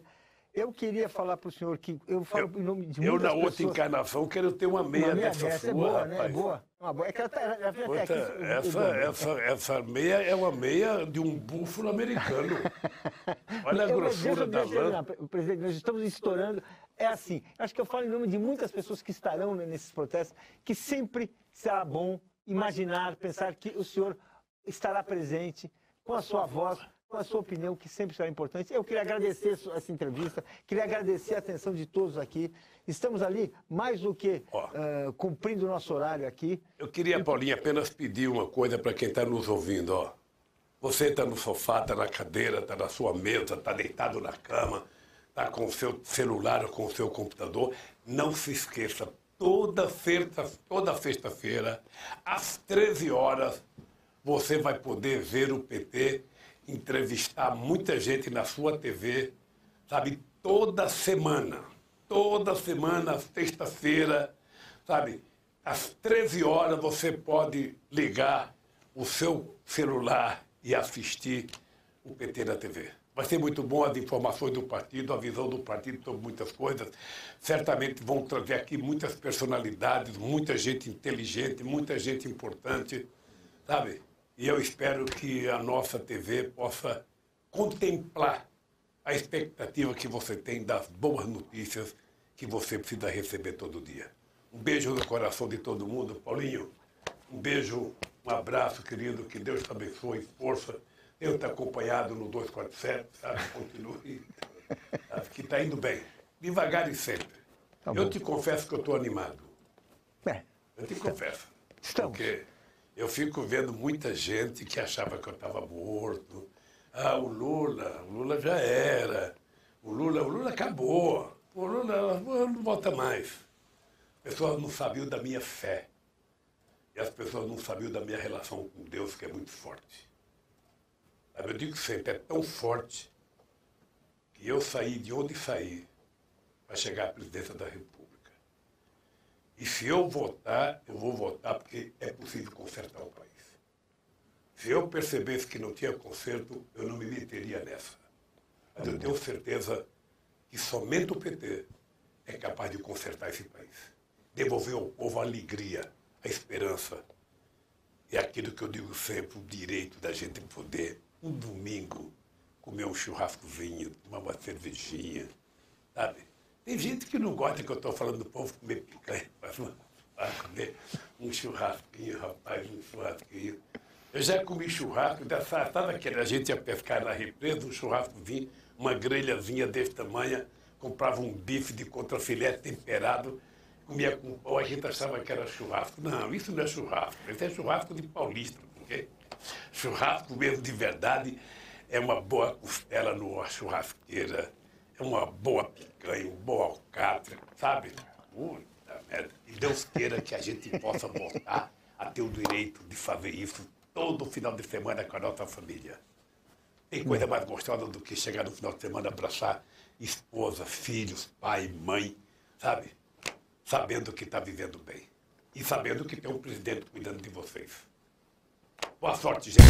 Eu queria falar para o senhor que eu falo em nome de muitas pessoas. Eu, na outra encarnação, quero ter uma meia dessa sua, é boa, rapaz. Né? É boa. É que ela já vem até aqui. Essa meia é uma meia de um búfalo americano. Olha a grossura da lã. Presidente, nós estamos estourando. É assim, acho que eu falo em nome de muitas pessoas que estarão nesses protestos, que sempre será bom imaginar, pensar que o senhor estará presente com a sua voz, com a sua opinião, que sempre será importante. Eu queria agradecer essa entrevista, queria agradecer a atenção de todos aqui. Estamos ali, mais do que cumprindo o nosso horário aqui. Eu queria, Paulinho, apenas pedir uma coisa para quem está nos ouvindo. Ó. Você está no sofá, está na cadeira, está na sua mesa, está deitado na cama, está com o seu celular ou com o seu computador. Não se esqueça, toda sexta-feira, às 13 horas, você vai poder ver o PT entrevistar muita gente na sua TV, sabe, toda semana, sexta-feira, sabe, às 13 horas você pode ligar o seu celular e assistir o PT na TV. Vai ser muito bom as informações do partido, a visão do partido sobre muitas coisas. Certamente vão trazer aqui muitas personalidades, muita gente inteligente, muita gente importante, sabe? E eu espero que a nossa TV possa contemplar a expectativa que você tem das boas notícias que você precisa receber todo dia. Um beijo no coração de todo mundo. Paulinho, um beijo Um abraço, querido, que Deus te abençoe, força. Eu te acompanhado no 247, sabe? Continue, sabe? Que está indo bem. Devagar e sempre. Tá eu bom. te confesso que eu estou animado. Eu te confesso. Estamos. Porque eu fico vendo muita gente que achava que eu estava morto. Ah, o Lula já era. O Lula acabou. O Lula não volta mais. As pessoas não sabiam da minha fé. E as pessoas não sabiam da minha relação com Deus, que é muito forte. Eu digo sempre, é tão forte que eu saí de onde saí para chegar à presidência da República. E se eu votar, eu vou votar porque é possível consertar o país. Se eu percebesse que não tinha conserto, eu não me meteria nessa. Mas eu tenho certeza que somente o PT é capaz de consertar esse país. Devolver ao povo a alegria, a esperança. É aquilo que eu digo sempre, o direito da gente poder, um domingo, comer um churrascozinho, tomar uma cervejinha, sabe? Tem gente que não gosta que eu estou falando do povo comer picanha, mas comer um churrasquinho, rapaz, um churrasquinho. Eu já comi churrasco, sabe que a gente ia pescar na represa, um churrascozinho, uma grelhazinha desse tamanho, comprava um bife de contrafilé temperado, comia com pão, a gente achava que era churrasco. Não, isso não é churrasco, isso é churrasco de paulista, porque churrasco mesmo de verdade é uma boa costela numa churrasqueira, é uma boa picanha, um bom alcatra, sabe? Puta merda. E Deus queira que a gente possa voltar a ter o direito de fazer isso todo final de semana com a nossa família. Tem coisa mais gostosa do que chegar no final de semana, abraçar esposa, filhos, pai, mãe, sabe? Sabendo que está vivendo bem. E sabendo que tem um presidente cuidando de vocês. Boa sorte, gente.